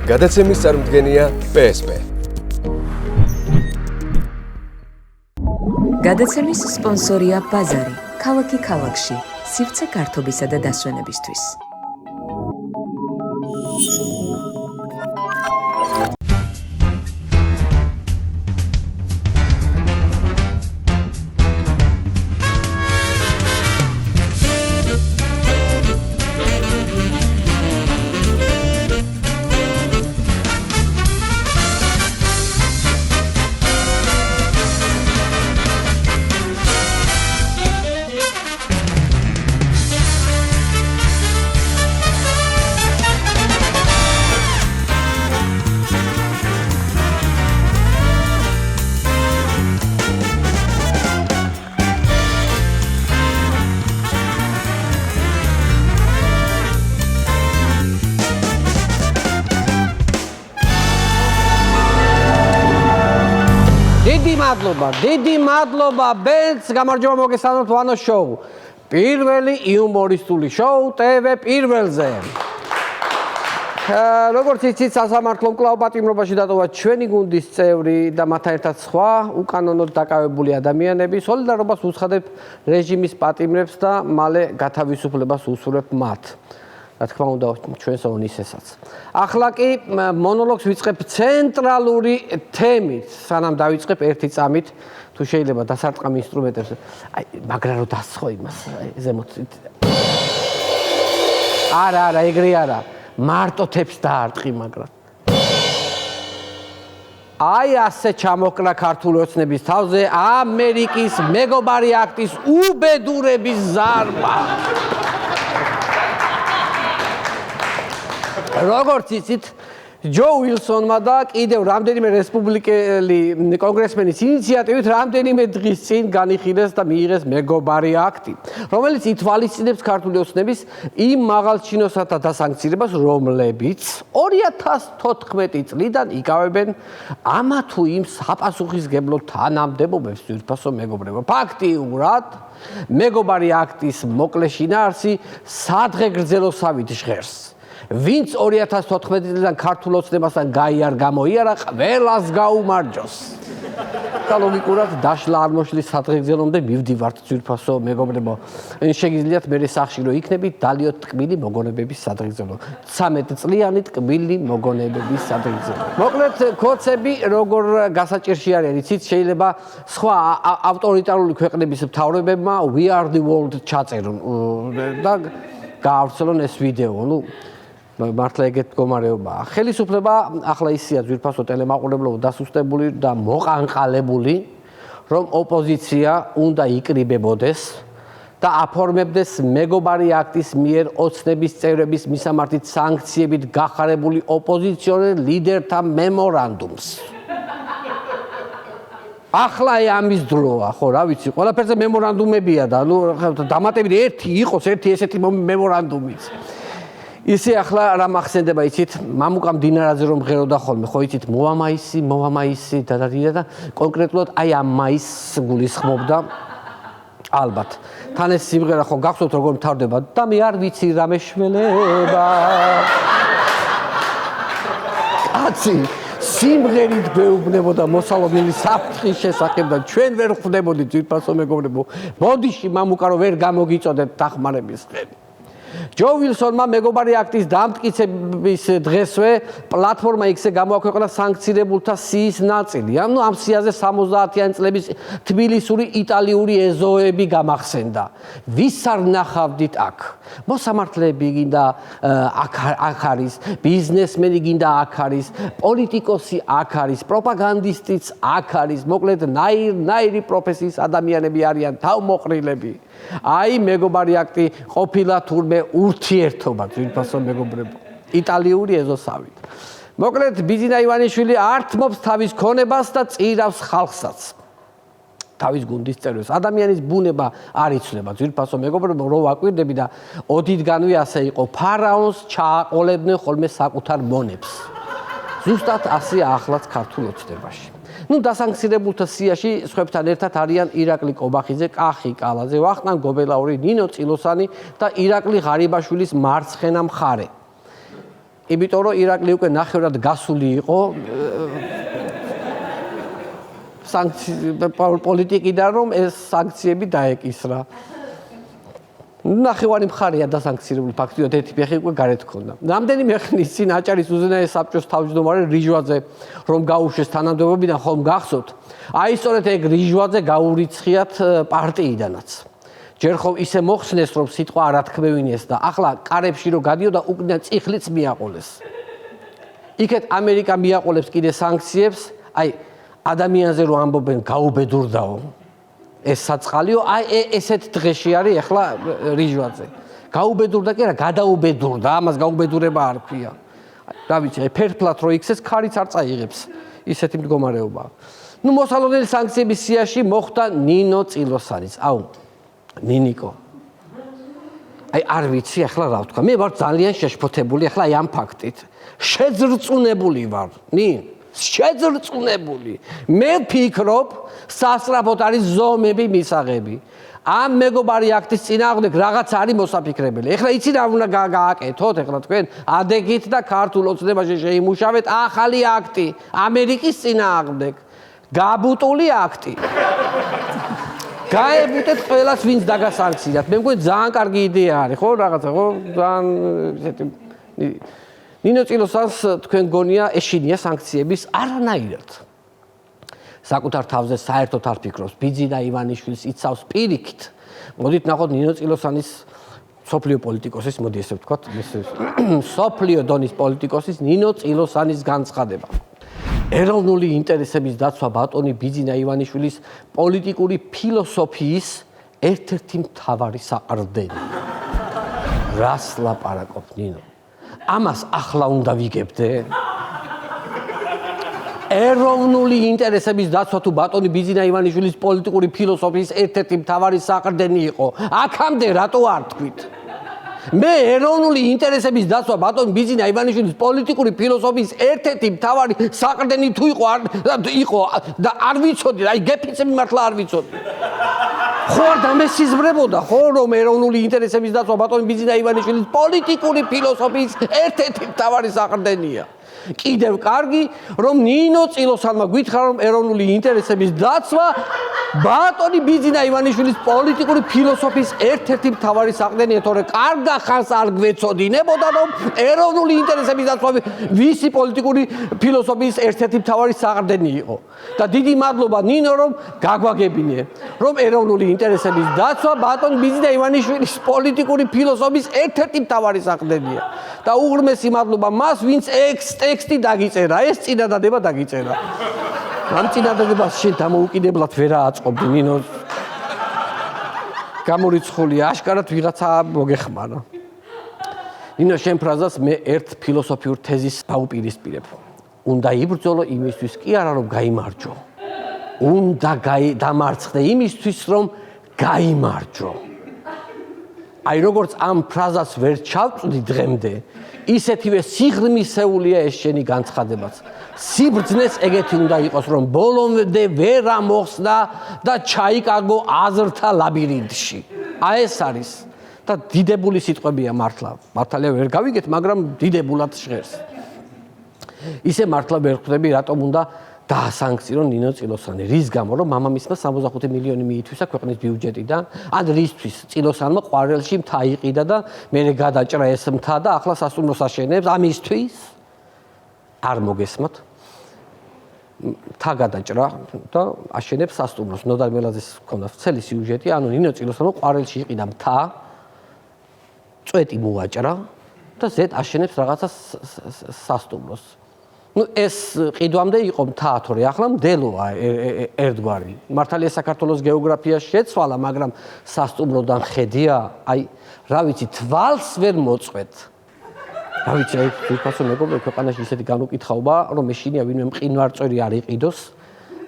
გადაცემის წარმდგენია PSP. გადაცემის სპონსორია ბაზარი, ქალაქი ქალაქში, სივრცე გართობისა და დასვენებისთვის. დიდი მადლობა ბენს გამარჯობა მოგესალმებთ ვანო შოუ პირველი იუმორისტული შოუ TV პირველზე როგორც იცით სასამართლომ კვლავ პატიმრობაში დატოვა ჩვენი გუნდის წევრი და მათთან ერთად სხვა უკანონოდ დაკავებული ადამიანები სოლიდარობას უცხადებ რეჟიმის პატიმრებს და მალე გათავისუფლებას უსურვებ მათ რა თქმა უნდა ჩვენს ონისესაც. ახლა კი მონოლოგს ვიწყებ ცენტრალური თემით, სანამ დავიწყებ ერთი წამით, თუ შეიძლება დასარტყამ ინსტრუმენტებს. აი, მაგრა რო დასხო იმას, ზემოთ. არა, ეგრე არა. მარტო თებს დაარტყი მაგრა. აი ასე ჩამოკრა ქართული ოცნების თავზე ამერიკის მეგობარი აქტის უბედურების ზარბა. როგორც იცით, ჯო უილსონმა და კიდევ რამდენიმე რესპუბლიკელი კონგრესმენის ინიციატივით რამდენიმე დღის წინ განიხილეს და მიიღეს მეგობარი აქტი, რომელიც ითვალისწინებს ქართული ოცნების იმ მაღალჩინოსათა დასანქცირებას, რომლებიც 2014 წლიდან იკავებენ ამა თუ იმ საპასუხისმგებლო თანამდებობებს ძვირფასო მეგობრებო. ფაქტიურად, მეგობარი აქტის მოკლე შინაარსი სადღე გრძელოსავით ჟღერს. ვინც 2014 წლიდან ქართულ ოცნებასთან გაიარ გამოიარა, ყველას გაუმარჯოს. და ლოგიკურად დაშლა არ მოშლის სადღეგრძელომდე მივდივართ ძვირფასო მეგობრებო. შეგიძლიათ მე სახში რო იქნებით დალიოთ ტკბილი მოგონებების სადღეგრძელო. 13 წლიანი ტკბილი მოგონებების სადღეგრძელო. მოკლედ კოცები როგორ გასაჭირში არის, იცით, შეიძლება სხვა ავტორიტარული ქვეყნების მთავრობებმა We are the world ჩაწერონ და გაავრცელონ ეს ვიდეო. ნუ მართლა ეგეთ მდგომარეობაა. ხელისუფლება ახლა ისია ძვირფასო ტელემაყურებლობა დასუსტებული და მოყანყალებული, რომ ოპოზიცია უნდა იკრიბებოდეს და აფორმებდეს მეგობარი აქტის მიერ ოცნების წევრების მისამართით სანქციებით გახარებული ოპოზიციონერ ლიდერთა მემორანდუმს. ახლა ამის დროა, ხო, რა ვიცი, ყველაფერზე მემორანდუმებია და ნუ დამატებით ერთი იყოს, ერთი ესეთი მემორანდუმიც. ისე ახლა რა მახსენდება, იცით, მამუკა მდინარაძე რომ ღეროდა ხოლმე, ხო იცით, მოვამაისი და კონკრეტულად აი ამ მაისს გულისხმობდა ალბათ. თან ეს სიმღერა ხო გახსოვთ როგორ მთავრდება და მე არ ვიცი რა მეშველება. კაცი სიმღერით ბეუბნებოდა მოსალოდნელი საფრთხის შესახებ და ჩვენ ვერ ხვდებოდით ძვირფასო მეგობრებო. ბოდიში მამუკა რომ ვერ გამოგიწოდეთ დახმარების ხელი. ჯო უილსონმა მეგობარი აქტის დამტკიცების დღესვე პლატფორმა X-ზე გამოაქვეყნა სანქცირებულთა სიის ნაწილი. ანუ ამ სიაზე 70-იანი წლების თბილისური იტალიური ეზოები გამახსენდა. ვის არ ნახავდით აქ? მოსამართლეები გინდა აქ არის, ბიზნესმენი გინდა აქ არის, პოლიტიკოსი აქ არის, პროპაგანდისტიც აქ არის, მოკლედ ნაირი პროფესიის ადამიანები არიან, თავმოყრილები. აი მეგობარი აქტი ყოფილა თურმე ურთიერთობა ძვირფასო მეგობრებო იტალიური ეზოსავით. მოკლედ ბიზინა ივანიშვილი ართმობს თავის ქონებას და წირავს ხალხსაც. თავის გუნდის წევრებს. ადამიანის ბუნება არ იცვლება ძვირფასო მეგობრებო, რო ვაკვირდები და ოდითგანვე ასე იყო. ფარაონს ჩააყოლებდნენ ხოლმე საკუთარ მონებს. ზუსტად ასე ახლაც ქართულ ოცნებაში. ნუ დასანქცირებულთა სიაში სხვებთან ერთად არიან ირაკლი კობახიძე, კახი კალაძე, ვახტანგ გობელაური, ნინო წილოსანი და ირაკლი ღარიბაშვილის მარცხენა მხარე. იმიტომ რომ ირაკლი უკვე ნახევრად გასული იყო პოლიტიკიდან, რომ ეს სანქციები დაეკისრა. ნახევარი მხარეა დასანქცირებული ფაქტიურად ერთი ფეხი უკვე გარეთ ჰქონდა. რამდენიმე ხნის წინ აჭარის უზენაეს საბჭოს თავმჯდომარე რიჟვაძე რომ გაუშვეს თანამდებობიდან ხომ გახსოვთ? აი სწორედ ეგ რიჟვაძე გაურიცხიათ პარტიიდანაც. ჯერ ხომ ისე მოხსნეს რომ სიტყვა არ ათქმევინეს და ახლა კარებში რომ გადიოდა უკიდან წიხლიც მიაყოლეს. იქეთ ამერიკა მიაყოლებს კიდე სანქციებს, აი ადამიანზე რომ ამბობენ გაუბედურდაო. ეს საწყალიო, აი ესეთ დღეში არის ახლა რიჟვაძე. გაუბედურდა კი არა, გადაუბედურდა, ამას გაუბედურება არ ქვია. რა ვიცი, ფერფლად რო იქცეს, ქარიც არ წაიღებს. ისეთი მდგომარეობაა. ნუ მოსალოდნელი სანქციების სიაში მოხვდა ნინო წილოსანიც. აუ, ნინიკო. აი არ ვიცი ახლა რა ვთქვა. მე ვარ ძალიან შეშფოთებული ახლა აი ამ ფაქტით. შეძრწუნებული ვარ. შეძრწუნებული. მე ვფიქრობ, სასწრაფოდ არის ზომები მისაღები. ამ მეგობარი აქტის წინააღმდეგ რაღაც არის მოსაფიქრებელი. ეხლა იცი რა უნდა გააკეთოთ, ეხლა თქვენ ადეგით და ქართულ ოცნებაში შეიმუშავეთ ახალი აქტი ამერიკის წინააღმდეგ. გაბუტული აქტი. გაებუტეთ ყველას, ვინც დაგასანქციათ. მე მგონი ძალიან კარგი იდეა არის, ხო, რაღაცა, ხო, ძალიან ესეთი ნინო წილოსანს თქვენ გონია ეშინია სანქციების არანაირად. საკუთარ თავზე საერთოდ არ ფიქრობს. ბიძინა ივანიშვილს იცავს პირიქით. მოდით ნახოთ ნინო წილოსანის სოფლიო პოლიტიკოსის, მოდი ესე ვთქვათ, სოფლიო დონის პოლიტიკოსის ნინო წილოსანის განცხადება. ეროვნული ინტერესების დაცვა ბატონი ბიძინა ივანიშვილის პოლიტიკური ფილოსოფიის ერთ-ერთი მთავარი საყრდენი. რას ლაპარაკობ ნინო? ამას ახლა უნდა ვიგებდე? ეროვნული ინტერესების დაცვა თუ ბატონი ბიძინა ივანიშვილის პოლიტიკური ფილოსოფიის ერთ-ერთი მთავარი საყრდენი იყო. აქამდე რატო არ თქვით? მე ეროვნული ინტერესების დაცვა ბატონი ბიძინა ივანიშვილის პოლიტიკური ფილოსოფიის ერთ-ერთი მთავარი საყრდენი თუ იყო და არ ვიცოდი, აი გეფიცები მართლა არ ვიცოდი. ხო არ დამესიზმრებოდა, ხო რომ ეროვნული ინტერესების დაცვა ბატონი ბიძინა ივანიშვილის პოლიტიკური ფილოსოფიის ერთ-ერთი მთავარი საყრდენია. კიდევ კარგი, რომ ნინო წილოსანმა გითხრა, რომ ეროვნული ინტერესების დაცვა ბატონი ბიძინა ივანიშვილის პოლიტიკური ფილოსოფიის ერთ-ერთი მთავარი საყრდენია, თორე კარგა ხანს არ გვეცოდინებოდა, რომ ეროვნული ინტერესების დაცვა ვისი პოლიტიკური ფილოსოფიის ერთ-ერთი მთავარი საყრდენი იყო. და დიდი მადლობა ნინო, რომ გაგვაგებინე, რომ ეროვნული ინტერესების დაცვა ბატონი ბიძინა ივანიშვილის პოლიტიკური ფილოსოფიის ერთ-ერთი მთავარი საყრდენია. და უღრმესი მადლობა მას, ვინც ტექსტი დაგიწერა, ეს წინადადება დაგიწერა. ამ წინადადებას შენ დამოუკიდებლად ვერა აწყობდი ნინო. გამორიცხულია, აშკარად ვიღაცა მოგეხმარა. ნინო, შენ ფრაზას მე ერთ ფილოსოფიურ თეზის დაუპირისპირებ. უნდა იბრძოლო იმისთვის კი არა რომ გაიმარჯო. უნდა დამარცხდე იმისთვის რომ გაიმარჯო. აი როგორც ამ ფრაზას ვერ ჩავწვდი დღემდე, ისეთივე სიღრმისეულია ეს შენი განცხადებაც. სიბრძნეს ეგეთი უნდა იყოს, რომ ბოლომდე ვერ ამოხსნა და ჩაიკარგო აზრთა ლაბირინთში. აი ეს არის და დიდებული სიტყვებია მართლა. მართალია ვერ გავიგეთ, მაგრამ დიდებულად ჟღერს. ისე მართლა ვერ ხვდები, რატომ უნდა დაასანქცირო ნინო წილოსანი. რის გამო, რომ მამამისმა 65 მილიონი მიითვისა ქვეყნის ბიუჯეტიდან, ან რისთვის წილოსანმა ყვარელში მთა იყიდა და მერე გადაჭრა ეს მთა და ახლა სასტუმროს აშენებს ამისთვის? არ მოგესმათ? მთა გადაჭრა და აშენებს სასტუმროს. ნოდარ მელაძეს ჰქონდა ცელი სიუჟეტი, ანუ ნინო წილოსანმა ყვარელში იყიდა მთა, წვეტი მოაჭრა და ზედ აშენებს რაღაცა სასტუმროს. ეს ყიდვამდე იყო მთა, თორე ახლა მდელოა ერთგვარი. მართალია საქართველოს გეოგრაფია შეცვალა, მაგრამ სასტუმროდან ხედია, აი, რა ვიცი, თვალს ვერ მოწყვეთ. რა ვიცი, აი, თვითონ მეგობრებო, ქვეყანაში ისეთი განუკითხაობა, რომ მეშინია ვინმე მყინვარწვერი არ იყიდოს,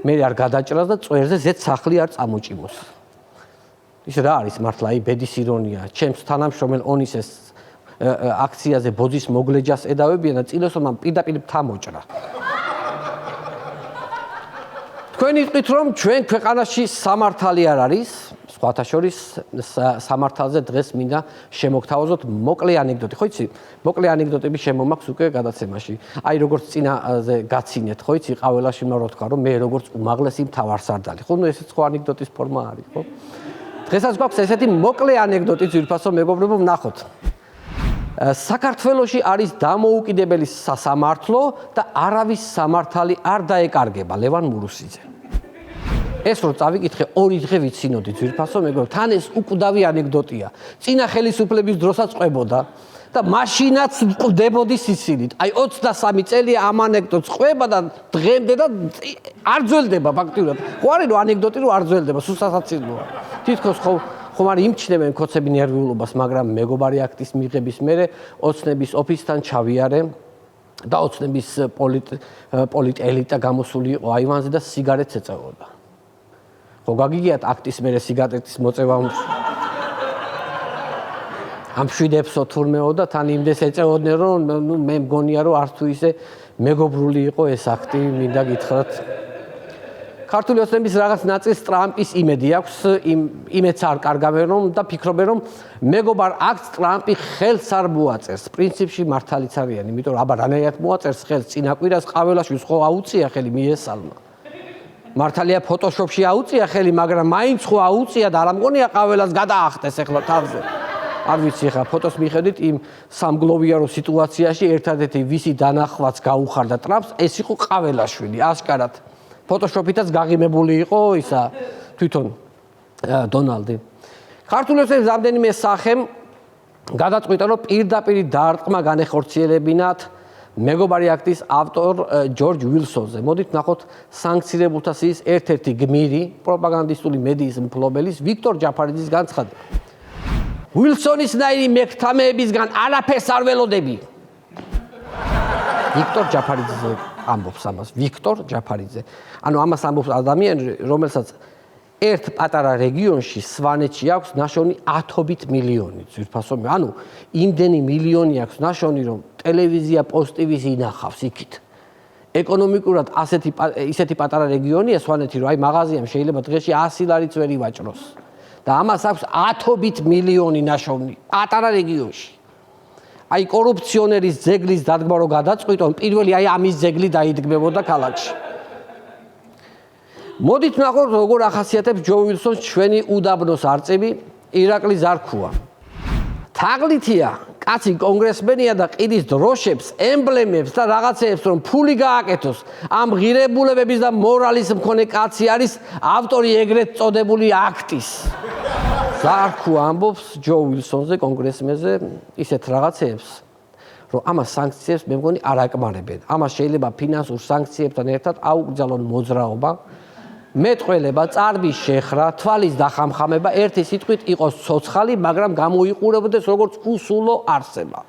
მე არ გადაჭრას და წვერზე ზედ სახლი არ წამოჭიმოს. ის რა არის მართლა, აი, ბედის ირონია. ჩემს თანამშრომელ ონისეს აქციაზე ბოძის მოგლეჯას ედავებიან და წილოსანმა პირდაპირ მთა მოჭრა. თქვენი იტყვით, რომ ჩვენ ქვეყანაში სამართალი არ არის, სხვათა შორის სამართალზე დღეს მინდა შემოგთავაზოთ მოკლე ანეკდოტი. ხო იცი, მოკლე ანეკდოტები შემომაქვს უკვე გადაცემაში. აი როგორც წინაზე გაცინეთ, ხო იცი, qavelაში უნდა რა თქვა, რომ მე როგორც უმაღლესი მთავარსარდალი. ხო, ნუ ესეც ხო ანეკდოტის ფორმა არის, ხო? დღესაც გვაქვს ესეთი მოკლე ანეკდოტი, ძვირფასო მეგობრებო, ვნახოთ. საქართველოში არის დამოუკიდებელი სასამართლო და არავის სამართალი არ დაეკარგება. ლევან მურუსიძე. ეს რო წავიკითხე, 2 დღე ვიცინოდი ძვირფასო მეგობრებო, თან ეს უკვდავი ანეკდოტია. წინა ხელისუფლების დროსაც ყვებოდა და მაშინაც ყვდებოდი სიცილით. აი 23 წელია ამ ანეკდოტს ყვება და დღემდე და არ ძველდება ფაქტიურად. ხო არის რომ ანეკდოტი რო არ ძველდება, სულსასაცილოა. თითქოს ხომ არ იმჩნევენ ქოცები ნერვიულობას, მაგრამ მეგობარი აქტის მიღების მერე ოცნების ოფისთან ჩავიარე და ოცნების პოლიტ ელიტა გამოსული იყო აივანზე და სიგარეტს ეწევოდა. ხო გაგიგიათ აქტის მერე სიგარეტის მოწევა ამშვიდებსო თურმეო და თან იმდეს ეწეოდნენ რომ ნუ მე მგონია რომ არც თუ ისე მეგობრული იყო ეს აქტი, მინდა გითხრათ. ქართული ოცნების რაღაც ნაწილს ტრამპის იმედი აქვს, იმედს არ კარგავენ რომ და ფიქრობენ რომ მეგობარ აქტს ტრამპი ხელს არ მოაწერს. პრინციპში მართალიც არიან, იმიტომ რომ აბა რანაირად მოაწერს ხელს წინა კვირას ყაველაშვილს ხო აუწია ხელი მიესალმა. მართალია ფოტოშოპში აუწია ხელი, მაგრამ მაინც ხო აუწია და არ ამგონია ყაველას გადაახტეს ახლა თავზე. არ ვიცი ხა ფოტოს მიხედვით იმ სამგლოვიარო სიტუაციაში ერთადერთი ვისი დანახვაც გაუხარდა ტრამპს, ეს იყო ყაველაშვილი, აშკარად. ფოტოშოპითაც გაღიმებული იყო ისა თვითონ დონალდი. ქართული ოცნების რამდენიმე სახემ გადაწყვიტა რომ პირდაპირ დაარტყმა განეხორციელებინათ მეგობარი აქტის ავტორ ჯორჯ უილსონზე. მოდით ნახოთ სანქცირებულთა სიის ერთ-ერთი გმირი, პროპაგანდისტული მედიის მფლობელის ვიქტორ ჯაფარიძის განცხადება. უილსონისნაირი მეკთამეებისგან არაფერს არ ველოდები. ვიქტორ ჯაფარიძე ამბობს ამას, ვიქტორ ჯაფარიძე. ანუ ამას ამბობს ადამიანი, რომელსაც ერთ პატარა რეგიონში სვანეთში აქვს ნაშოვნი 10 მილიონი ძვირფასო. ანუ იმდენი მილიონი აქვს ნაშოვნი, რომ ტელევიზია პოსტივის ინახავს იქით. ეკონომიკურად ისეთი პატარა რეგიონია სვანეთი, რომ აი მაღაზიამ შეიძლება დღეში 100 ლარიც ვერ ივაჭროს. და ამას აქვს 10 მილიონი ნაშოვნი პატარა რეგიონში. აი კორუფციონერის ძეგლის დადგმა რო გადაწყვიტონ, პირველი აი ამის ძეგლი დაიდგმებოდა ქალაქში. მოდით ნახოთ როგორ ახასიათებს ჯო უილსონს ჩვენი უდაბნოს არწივი ირაკლი ზარქუა. თაღლითია, კაცი კონგრესმენია და ყიდის დროშებს, ემბლემებს და რაღაცეებს რომ ფული გააკეთოს. ამ ღირებულებების და მორალის მქონე კაცი არის ავტორი ეგრეთ წოდებული აქტის. ზარქუა ამბობს ჯო უილსონზე კონგრესმენზე ისეთ რაღაცეებს, რომ ამას სანქციებს მე მგონი არ აკმარებენ. ამას შეიძლება ფინანსურ სანქციებთან ერთად აუკრძალონ მოძრაობა, მეტყველება, წარბის შეხრა, თვალის დახამხამება, ერთი სიტყვით იყოს ცოცხალი, მაგრამ გამოიყურებოდეს როგორც უსულო არსება.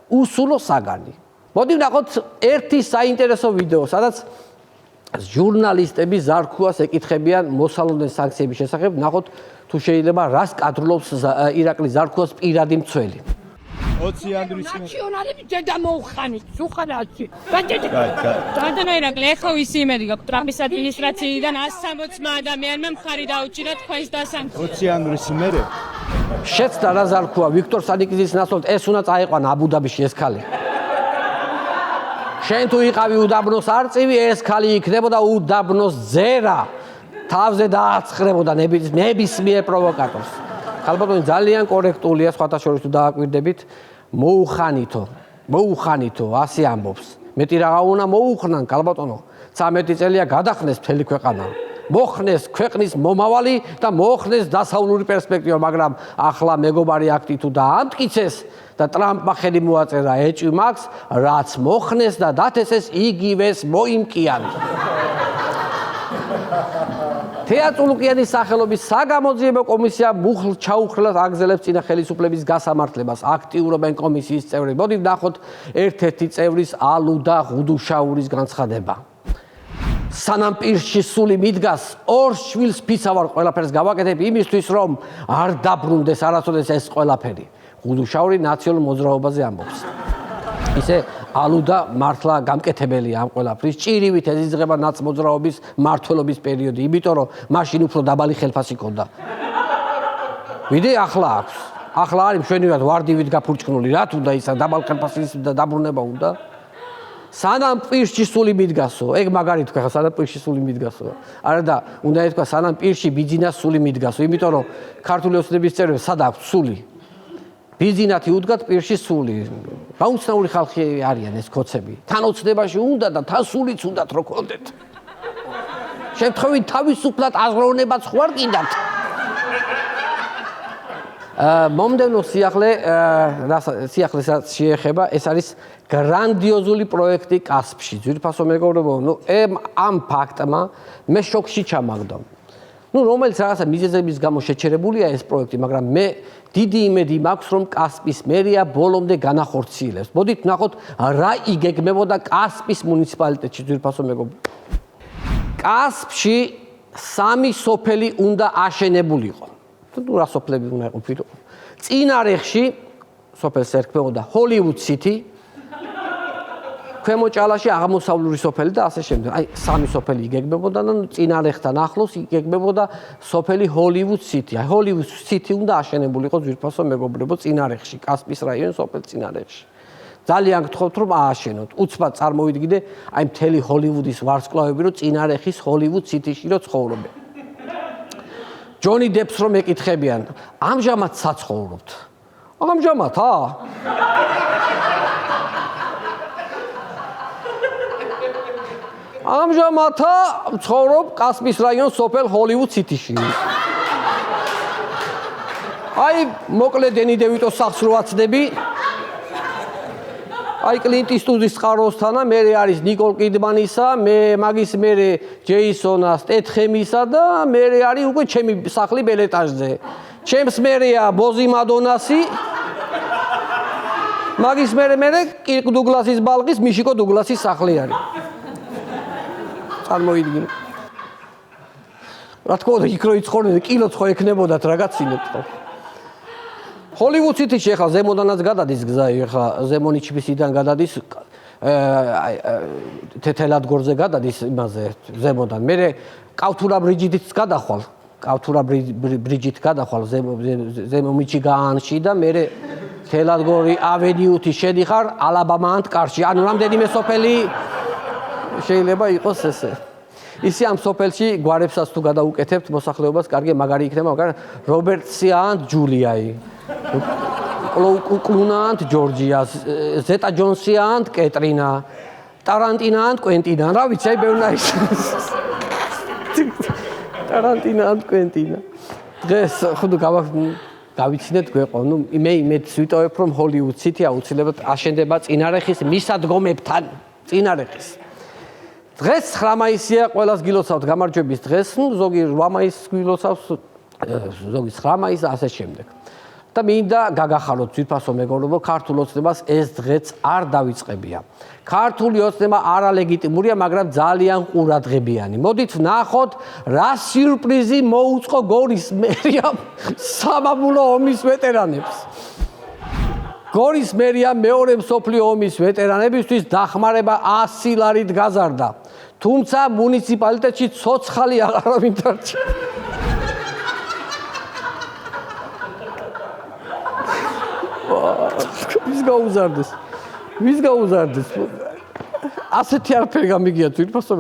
უსულო საგანი. მოდი ვნახოთ ერთი საინტერესო ვიდეო, სადაც ჟურნალისტები ზარქუას ეკითხებიან მოსალოდნელ სანქციების შესახებ. ვნახოთ თუ შეიძლება რას კადრულობს ირაკლი ზარქუას პირადი მცველი. 20 ანდრისი ნაციონალები დედა მოუხანით სუხარაში. ბატონო ირაკლი, ეხლა ვისი იმედი გაქვს ტრამპის ადმინისტრაციიდან 160 ადამიანმა მხარი დაუჭირა თქვენს დასამხად. 20 ანდრისი მერე შეცდა რა ზარქუა ვიქტორ სანიკიძის ნაცვლად ეს უნდა წაიყვანა აბუდაბიში ეს ქალი. შენ თუ იყავი უდაბნოს არწივი, ეს ქალი იქნებოდა უდაბნოს ძერა. თავზე დააცხრებოდა ნებისმიერ პროვოკატორს. ხალბატონი ძალიან კორექტულია, სხვათა შორის თუ დააკვირდებით, მოუხანითო, ასე ამბობს. მეტი რაღა უნდა მოუხნან, ხალბატონო, 13 წელია გადახნეს მთელი ქვეყანა. მოხნეს ქვეყნის მომავალი და მოხნეს დასავლური პერსპექტივა, მაგრამ ახლა მეგობარი აქტი თუ დაამტკიცეს და ტრამპმა ხელი მოაწერა ეჭვი მაქვს, რაც მოხნეს და დათესეს იგივეს მოიმკიან. თეატრულუკიანის სახელობის საგამოძიებო კომისია მუხლ ჩაუხრელად აგზელებს წინა ხელისუფლების გასამართლებას. აქტიურობენ კომისიის წევრები. მოდით ვნახოთ ერთ-ერთი წევრის ალუდა ღუდუშაურის განცხადება. სანამ პირში სული მიდგას, ორ შვილს ფიცავარ ყველაფერს გავაკეთებ იმისთვის, რომ არ დაბრუნდეს არასოდეს ეს ყველაფერი. ღუდუშაური ნაციონალურ მოძრაობაზე ამბობს. ისე ალუდა მართლა გამკეთებელია ამ ყველაფრის. ჭირივით ეზიზღება ნაცმოძრაობის მმართველობის პერიოდი, იმიტომ რომ მაშინ უფრო დაბალი ხელფასი ჰქონდა. ვიდრე ახლა აქვს. ახლა არის მშვენივრად ვარდივით გაფურჩქნული, რა თუნდა ისა დაბალ ხელფასის დაბრუნება უნდა. სანამ პირში სული მიდგასო, ეგ მაგარი თქვა, სანამ პირში სული მიდგასო. არა და უნდა ეთქვა სანამ პირში ბიძინას სული მიდგასო, იმიტომ რომ ქართული ოცნების წევრები სად აქვს სული? ბიძინათი უდგათ პირში სული. გაუცნაური ხალხი არიან ეს ქოცები. თან ოცნებაში უნდა და თან სულიც უნდათ რო გქონდეთ. შემთხვევით თავისუფლად აზროვნებაც ხوار კიდათ. მომდევნო სიახლესაც შეეხება, ეს არის გრანდიოზული პროექტი კასპში. ძვირფასო მეგობრებო, ამ ფაქტმა მე შოკში ჩამაგდა. რომელიც რაღაცა მიზეზების გამო შეჩერებულია ეს პროექტი, მაგრამ მე დიდი იმედი მაქვს, რომ კასპის მერია ბოლომდე განახორციელებს. მოდით ვნახოთ, რა იგეგმებოდა კასპის მუნიციპალიტეტში, ძვირფასო მეგობრებო. კასპში 3 სოფელი უნდა აშენებულიყო. რა სოფლები უნდა იყოფილიყო? წინარეხში სოფელს ერქმეოდა ჰოლივუდ სიტი, ქვემო ჭალაში აღმოსავლური სოფელი და ასე შემდეგ. აი 3 სოფელი იგეგმებოდა და წინარეხთან ახლოს იგეგმებოდა სოფელი ჰოლივუდ სიტი. აი ჰოლივუდ სიტი უნდა აშენებულიყო ძვირფასო მეგობრებო წინარეხში, კასპის რაიონის სოფელ წინარეხში. ძალიან გთხოვთ რომ ააშენოთ. უცბად წარმოვიდგინე აი მთელი ჰოლივუდის ვარსკვლავები რომ წინარეხის ჰოლივუდ სიტიში რო ცხოვრობენ. ჯონი დეპს რომ ეკითხებიან, ამჟამად საცხოვრობთ? ამჟამად, ამჟამად ცხოვრობ კასპის რაიონის სოფელ ჰოლივუდ სიტიში. აი მოკლე დენი დევიტოს სახს რო აცდები. აი კლინტ ისტუდის წყაროსთანა, მე არის ნიკოლ კიდმანისა, მაგის მერე ჯეისონა სტეთხემისა და მე არის უკვე ჩემი სახლი ბელეტაჟზე. ჩემს მერეა ბოზი მადონასი. მაგის მერე კირკ დუგლასის ბალყის მიშიკო დუგლასის სახლი არის. წარმოიდგინე. რა თქმა უნდა, იქ რო იცხოვრდნენ, კილოც ხო ეკნებოდათ რა გაცინებთ ხო? ჰოლივუდ სიტიში ახლა ზემოდანაც გადადის გზა, ახლა ზემონიჩბისიდან გადადის თეთელადგორზე გადადის იმაზე ზემოდან. მე კავთურა ბრიჯითიც გადახვალ. კავთურა ბრიჯით გადახვალ ზემომიჩიგანში და მე თელადგორი ავენიუთი შედიხარ ალაბამანტ კარში. ანუ რამდენიმე სოფელი შეიძლება იყოს ესე. ისი ამ სოფელში გვარებსაც თუ გადაუკეთებთ მოსახლეობას, კარგი მაგარი იქნება, მაგრამ რობერტ სიან ჯულიაი. კლუნანტ ჯორჯია, ზეტა ჯონსიანტ კეტრინა, ტარანტინანტ კვენტინა, რა ვიცი, აი ბევრია ის. ტარანტინანტ კვენტინა. დღეს ხუდ გავიცინეთ გვეყო, მე ვიტოვებ რომ ჰოლივუდ სიტი აუცილებლად აშენდება წინარეხის მისადგომებთან, წინარეხის. დღეს 9 მაისია, ყველას გილოცავთ გამარჯვების დღეს, ზოგი 8 მაისს გილოცავს, ზოგი 9 მაისს ასე შემდეგ. და მინდა გაგახაროთ ძვირფასო მეგობრებო, ქართულ ოცნებას ეს დღეც არ დავიწყებია. ქართული ოცნება არალეგიტიმურია, მაგრამ ძალიან ყურადღებიანი. მოდით ვნახოთ, რა სიურპრიზი მოუწყო გორის მერიამ სამამულო ომის ვეტერანებს. გორის მერიამ მეორე მსოფლიო ომის ვეტერანებისთვის დახმარება 100 ლარით გაზარდა. თუმცა მუნიციპალიტეტში ცოცხალი აღარავინ დარჩა. ვის გაუზარდეს? ასეთი არაფერი გამიგია თვითფასო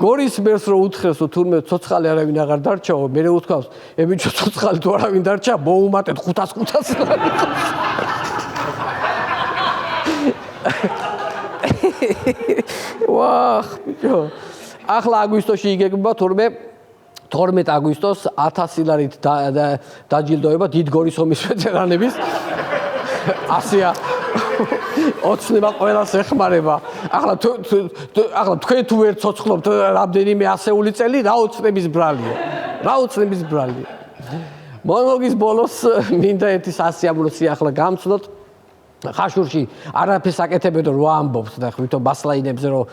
გორის მერს რო უთხრეს რომ თურმე ცოცხალი არავინ აღარ დარჩაო, მე უთქვავს, ებიჭო ცოცხალი თუ არავინ დარჩა, მოუმატეთ 500 ლარი. ვახ, ბიჭო. ახლა აგვისტოში იგეგმება 12 აგვისტოს 1000 ლარით დაჯილდოება დიდგორის ომის ვეტერანების. ასია ოცნება ყველას ეხმარება. ახლა თქვენ თუ ვერ ცოცხლობთ რამდენიმე ასეული წელი, რა ოცნების ბრალია. რა ოცნების ბრალია. მონოლოგის ბოლოს მინდა ერთი სასიამოვნო სიახლე გამცნოთ. ხაშურში არაფერს აკეთებენ რომ ამბობთ და ვითომ ბასლაინებზე რომ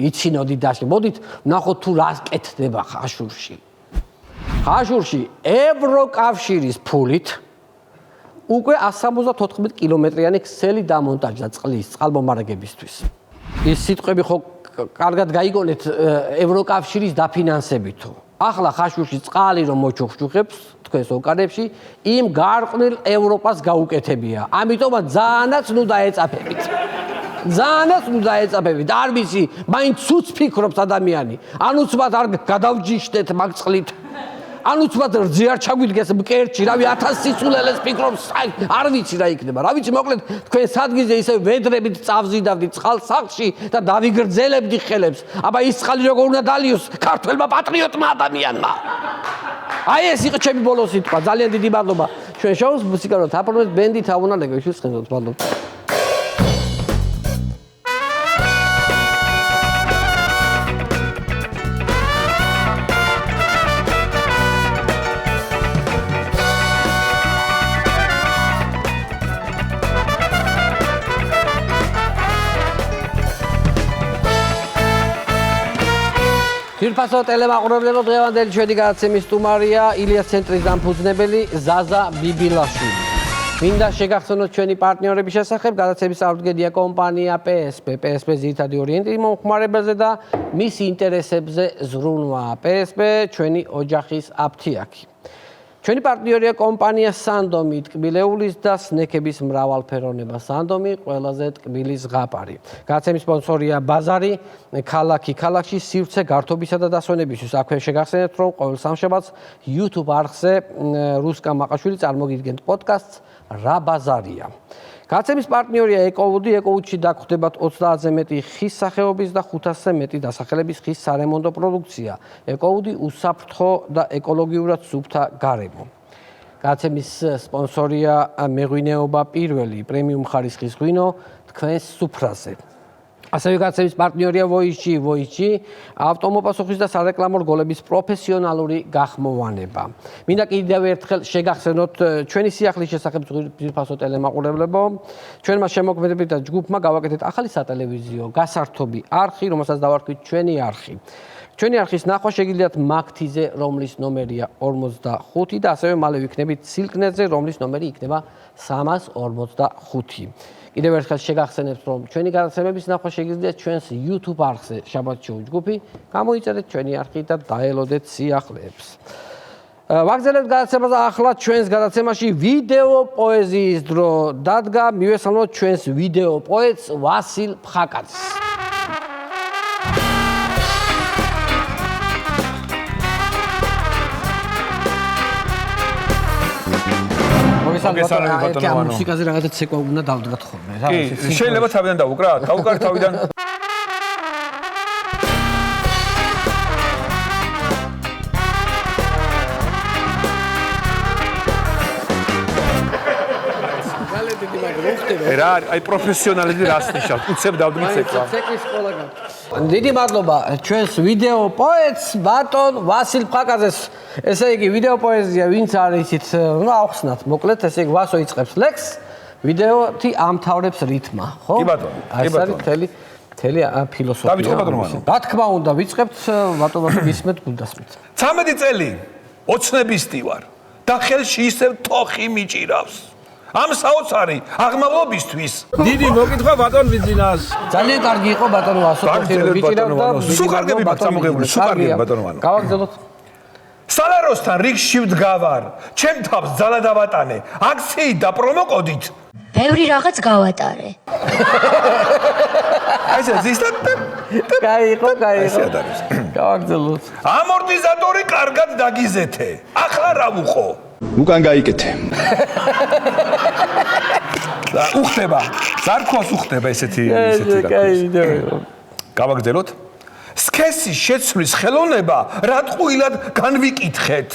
იცინოდი დაშლი. მოდით ვნახოთ თუ რა კეთდება ხაშურში. ხაშურში ევროკავშირის ფულით უკვე 174 კილომეტრიანი ქსელი დამონტაჟდა წყალმომარაგებისთვის. ის სიტყვები ხო კარგად გაიგონეთ ევროკავშირის დაფინანსებითო. ახლა ხაშურში წყალი რომ მოჩუქშუხებს თქვენს ოკარებში, იმ გარყვნილ ევროპას გაუკეთებია. ამიტომაც ძალიანაც ნუ დაეწაფებით. ძალიანაც ნუ დაეწაფებით. არ ვიცი, მაინც ცუც ფიქრობს ადამიანი. ანუცბად არ გადავჯიშდეთ მაგ წყლით. ანუცბად რძე არ ჩაგვიდგეს მკერდში, რავი 1000 სიცულელეს ფიქრობს, არ ვიცი რა იქნება. რა ვიცი, მოკლედ თქვენ სადგიზე ისე ვედრებით წავზიდავდით წყალსახლში და დავიგრძელებდი ხელებს. აბა ის წყალი როგორ უნდა დალიოს ქართველმა პატრიოტმა ადამიანმა. აი ეს იყო ჩემი ბოლო სიტყვა. ძალიან დიდი მადლობა. ჩვენ შოუს მუსიკალურად აფორმებთ ბენდი თაუნალეგა ის ხენდოთ. მადლობა. ძირფასო ტელემაყურებლებო, დღევანდელი ჩვენი გადაცემის სტუმარია ილიას ცენტრის დამფუძნებელი ზაზა ბიბილაშვილი. მინდა შეგახსენოთ ჩვენი პარტნიორების შესახებ, გადაცემის წარდგენია კომპანია PSP. PSP ძირითადი ორიენტი მომხმარებელზე და მის ინტერესებზე ზრუნვაა. PSP ჩვენი ოჯახის აფთიაქი. ჩვენი პარტნიორია კომპანია სანდომი, ტკბილეულის და სნექების მრავალფეროვნება. სანდომი ყველაზე ტკბილი ზღაპარი. გადაცემის სპონსორია ბაზარი, ქალაქი ქალაქში სივრცე გართობისა და დასვენებისთვის. აქვე შეგახსენებთ, რომ ყოველ სამშაბათს YouTube არხზე რუსკა მაყაშვილი წარმოგიდგენთ პოდკასტს რა ბაზარია. გადაცემის პარტნიორია ეკოვუდი. ეკოვუდში დაგხვდებათ 30-ზე მეტი ხის სახეობის და 500-ზე მეტი დასახელების ხის სარემონტო პროდუქცია. ეკოვუდი უსაფრთხო და ეკოლოგიურად სუფთა გარემო. გადაცემის სპონსორია მეღვინეობა პირველი, პრემიუმ ხარისხის ღვინო თქვენს სუფრაზე. ასევე გადაცემის პარტნიორია ვოიჩი. ვოიჩი ავტომოპასუხის და სარეკლამო რგოლების პროფესიონალური გახმოვანება. მინდა კიდევ ერთხელ შეგახსენოთ ჩვენი სიახლის შესახებ ძირფასო ტელემაყურებლებო. ჩვენმა შემოქმედებითა ჯგუფმა გავაკეთეთ ახალი სატელევიზიო გასართობი არხი, რომელსაც დავარქვით ჩვენი არხი. ჩვენი არხის ნახვა შეგიძლიათ მაგთიზე, რომლის ნომერია 45 და ასევე მალე ვიქნებით სილკნეტზე, რომლის ნომერი იქნება 345. კიდევ ერთხელ შეგახსენებთ, რომ ჩვენი გადაცემების ნახვა შეგიძლიათ ჩვენს YouTube არხზე შაბათ შოუ ჯგუფი, გამოიწერეთ ჩვენი არხი და დაელოდეთ სიახლეებს. ვაგზავნებთ გადაცემას ახლა ჩვენს გადაცემაში ვიდეო პოეზიის დრო დადგა. მივესალმოთ ჩვენს ვიდეო პოეტს ვასილ ფხაკაძეს. მუსიკაზე რაღაცა ცეკვა უნდა დავდგათ ხოლმე რა. კი, შეიძლება თავიდან დავუკრა? დავუკარ თავიდან. რა, აი პროფესიონალები რას ნიშნავს? უცებ დავდგით ცეკვა. ცეკვის სკოლა გაქვს. დიდი მადლობა ჩვენს ვიდეო პოეტს ბატონ ვასილ ფხაკაძეს. ესე იგი ვიდეო პოეზია ვინც არის იცით, ნუ ავხსნათ მოკლედ, ესე იგი ვასო იწყებს ლექსს, ვიდეოთი ამთავრებს რითმა, ხო? კი ბატონო, კი ბატონო. ეს მთელი ფილოსოფია. დავიწყო ბატონო. რა თქმა უნდა, ვიწყებთ ბატონო გისმენთ გულდასმით. 13 წელი ოცნებისთი ვარ და ხელში ისევ თოხი მიჭირავს. ამ საოცარი აღმავლობისთვის დიდი მოკითხვა ბატონ ბიძინას. ძალიან კარგი იყო ბატონო ვასო თოხი მიჭირავს და სუკარგები წამოღებული, სუკარგები ბატონო ვანო. გავაგზავნოთ. სალაროსთან რიგში ვდგავარ, ჩემ თავს ძალა დავატანე, აქციით და პრომოკოდით. ბევრი რაღაც გავატარე. ეს ზუსტად კაი იყო. გავაგზავნოთ. ამორტიზატორი კარგად დაგიზეთე. ახლა რა ვუყო? უკან გაიკეთე. უხდება. ზარქოს უხდება ესეთი გავაგზავნოთ. სქესის შეცვლის ხელოვნება რა ტყუილად განვიკითხეთ.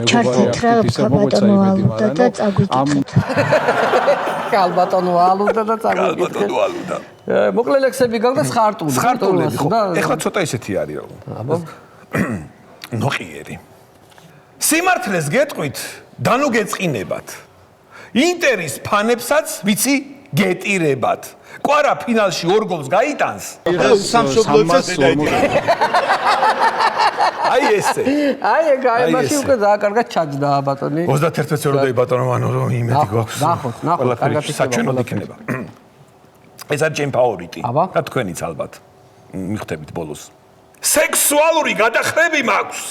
ჩართეთრა ბატონო ალუდა და წაგვიკითხეთ. კალბატონო ალუდა და წაგვიკითხეთ. მოკლე ლექსები გაქვს ხარტული. ხარტულები ხო? ეხლა ცოტა ესეთი არის რა. აბა. ნოყიერი. სიმართლეს გეტყვით და ნუ გეწყინებათ. ინტერის ფანებსაც ვიცი გეტირებათ. კვარა ფინალში 2 გოლს გაიტანს. აი ესე. აი ეგ მაშინ უკვე დააკარგა ჩაჯდა ბატონი. 31 წელიწადია ბატონო, ანუ იმედი გვაქვს. ნახოთ, კარგად საჩვენოდ იქნება. ეს არის ჩემი ფავორიტი. და თქვენიც ალბათ მიხვდებით ბოლოს. სექსუალური გადახრები მაქვს.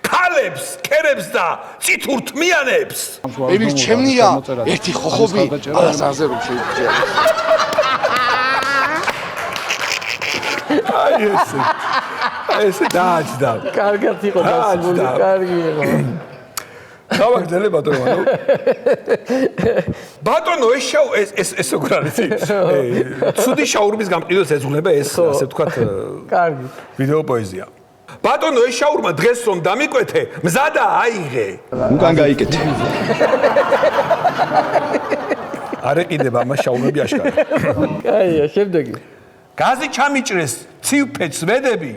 ქალებს, კერებს და წითურ თმიანებს. ბები ჩემნია ერთი ხოხობი ალაზარზე რომ შეიძლება. აი ესე დააჯდა. კარგად იყო დასმული, კარგი იყო. დავაგრძელე ბატონო, ანუ ბატონო ეს როგორ არის? ცუდი შაურმის გამყიდველს ეძღვნება ეს ასე ვთქვათ. კარგი. ვიდეო პოეზია. ბატონო ეს შაურმა დღეს რომ დამიკვეთე, მზადა აიღე. უკან გაიკეთე. არ ეყიდება მას შაურმები აშკარა. კაია, შემდეგი. გაზი ჩამიჭრეს ცივფეცს ვედები,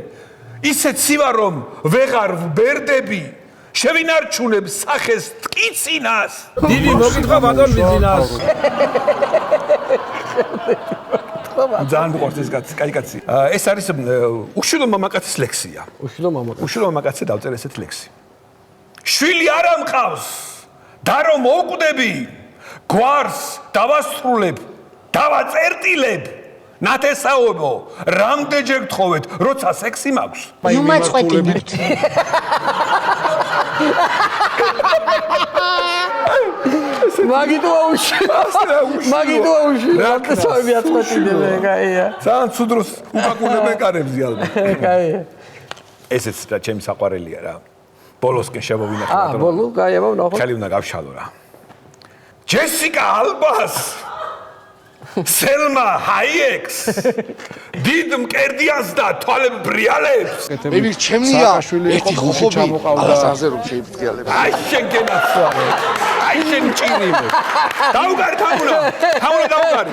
ისე ცივა რომ ვეღარ ვბერდები. შევინარჩუნებ სახეს ტკიცინას. დიდი მოკითხვა ბატონ ვიძინას. ძალიან მოყვარს ეს კაცი, კაი კაცი. ეს არის უშვილო მამაკაცის ლექსია. უშვილო მამაკაცზე დავწერე ესეთ ლექსი. შვილი არ ამყავს და რომ მოვკვდები, გვარს დავასრულებ, დავაწერტილებ. ნათესაობო, რამდენჯერ გთხოვეთ, როცა სექსი მაქვს? ნუ მაწყვეტინოთ. მაგიტო აუში. რატოსავი აწყვეტინებენ, კაია. ძალიან ცუდროს უკაკუნებენ კარებს ალბათ. კაია. ესეც რა ჩემი საყვარელია რა. ბოლოსკენ შევავინახე ბატონო. ბოლო, კაია, ვნახოთ. ხელი უნდა გავშალო რა. ჯესიკა ალბას სელმა ჰაიექს დიდ მკერდიანს და თვალებ ბრიალებს. ბები ჩემნია ერთი ხოხობი ალაზარზე რომ შეიძლება. აი შენ გენაცვალე. აი შენ ჭირიმე. დაუგარი თამუნა დაუგარი.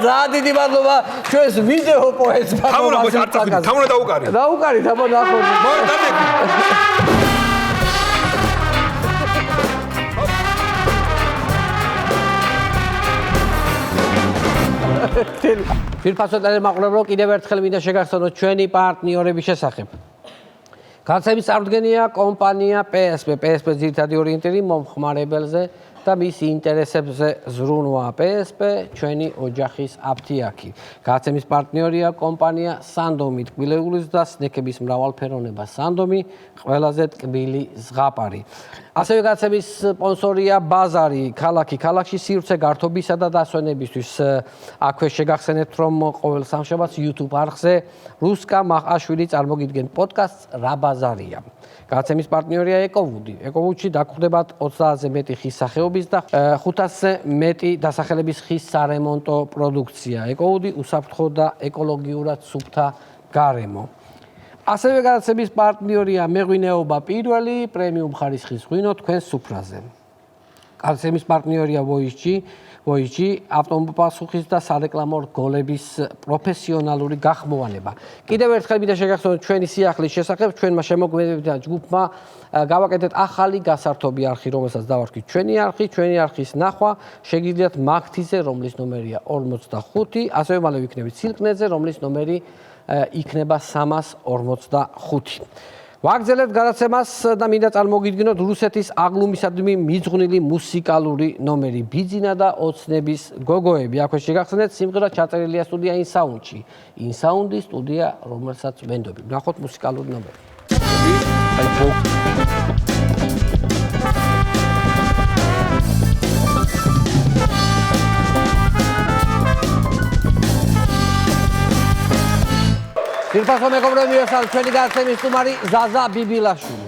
ძალიან დიდი მადლობა ჩვენს ვიდეო პოეტს თამუნა დაუგარი. დაუგარი თამუნა ახლა. ფირფასოდანე მაყურებელო, კიდევ ერთხელ მინდა შეგახსენოთ ჩვენი პარტნიორების შესახებ. განსაკუთრებით წარდგენია კომპანია PSP. PSP ძირითადი ორიენტირი მომხმარებელზე და მის ინტერესებზე ზრუნვა. PSP ჩვენი ოჯახის აფთიაქი. გაცემის პარტნიორია კომპანია Sandomi, ტკბილეულის და სნექების მრავალფეროვნება. Sandomi ყველაზე ტკბილი ზღაპარი. ასევე გაცემის სპონსორია ბაზარი, ქალაქში სივრცე გართობისა და დასვენებისთვის. აქვე შეგახსენებთ, რომ ყოველ სამშაბათს YouTube არხზე რუსკა მაყაშვილი წარმოგიდგენ პოდკასტს რა ბაზარია. გაცემის პარტნიორია ეკოვუდი. ეკოვუდში დაგხვდებათ 20-ზე მეტი ხის სახეობის და 500-ზე მეტი დასახელების ხის სარემონტო პროდუქცია. ეკოვუდი უსაფრთხო და ეკოლოგიურად სუფთა გარემო. ასევე გადაცემის პარტნიორია მეღვინეობა პირველი პრემიუმ ხარისხის ღვინო თქვენს სუფრაზე. გადაცემის პარტნიორია Voice-G ავტოპასუხის და სარეკლამო რგოლების პროფესიონალური გახმოვანება. კიდევ ერთხელ მინდა შეგახსენოთ ჩვენი სიახლის შესახებ, ჩვენმა შემოქმედებითმა ჯგუფმა გავაკეთეთ ახალი გასართობი არხი, რომელსაც დავარქვით ჩვენი არხი, ჩვენი არხის ნახვა შეგიძლიათ მაგთიზე, რომლის ნომერია 45, ასევე მალე ვიქნებით სილკნეზე, რომლის ნომერი იქნება 345. ვაგრძელებთ გადაცემას და მინდა წარმოგიდგინოთ რუსეთის აღლუმისადმი მიძღვნილი მუსიკალური ნომერი ბიძინა და ოცნების გოგოები. აქვე შეგახსენეთ სიმღერა ჩაწერილია სტუდია ინსაუნდში. ინსაუნდი სტუდია, რომელსაც ვენდობი. ვნახოთ მუსიკალური ნომერი. ფირფასო მეგობრებო, მივესალმებით ჩვენი გადაცემის სტუმარი ზაზა ბიბილაშვილი.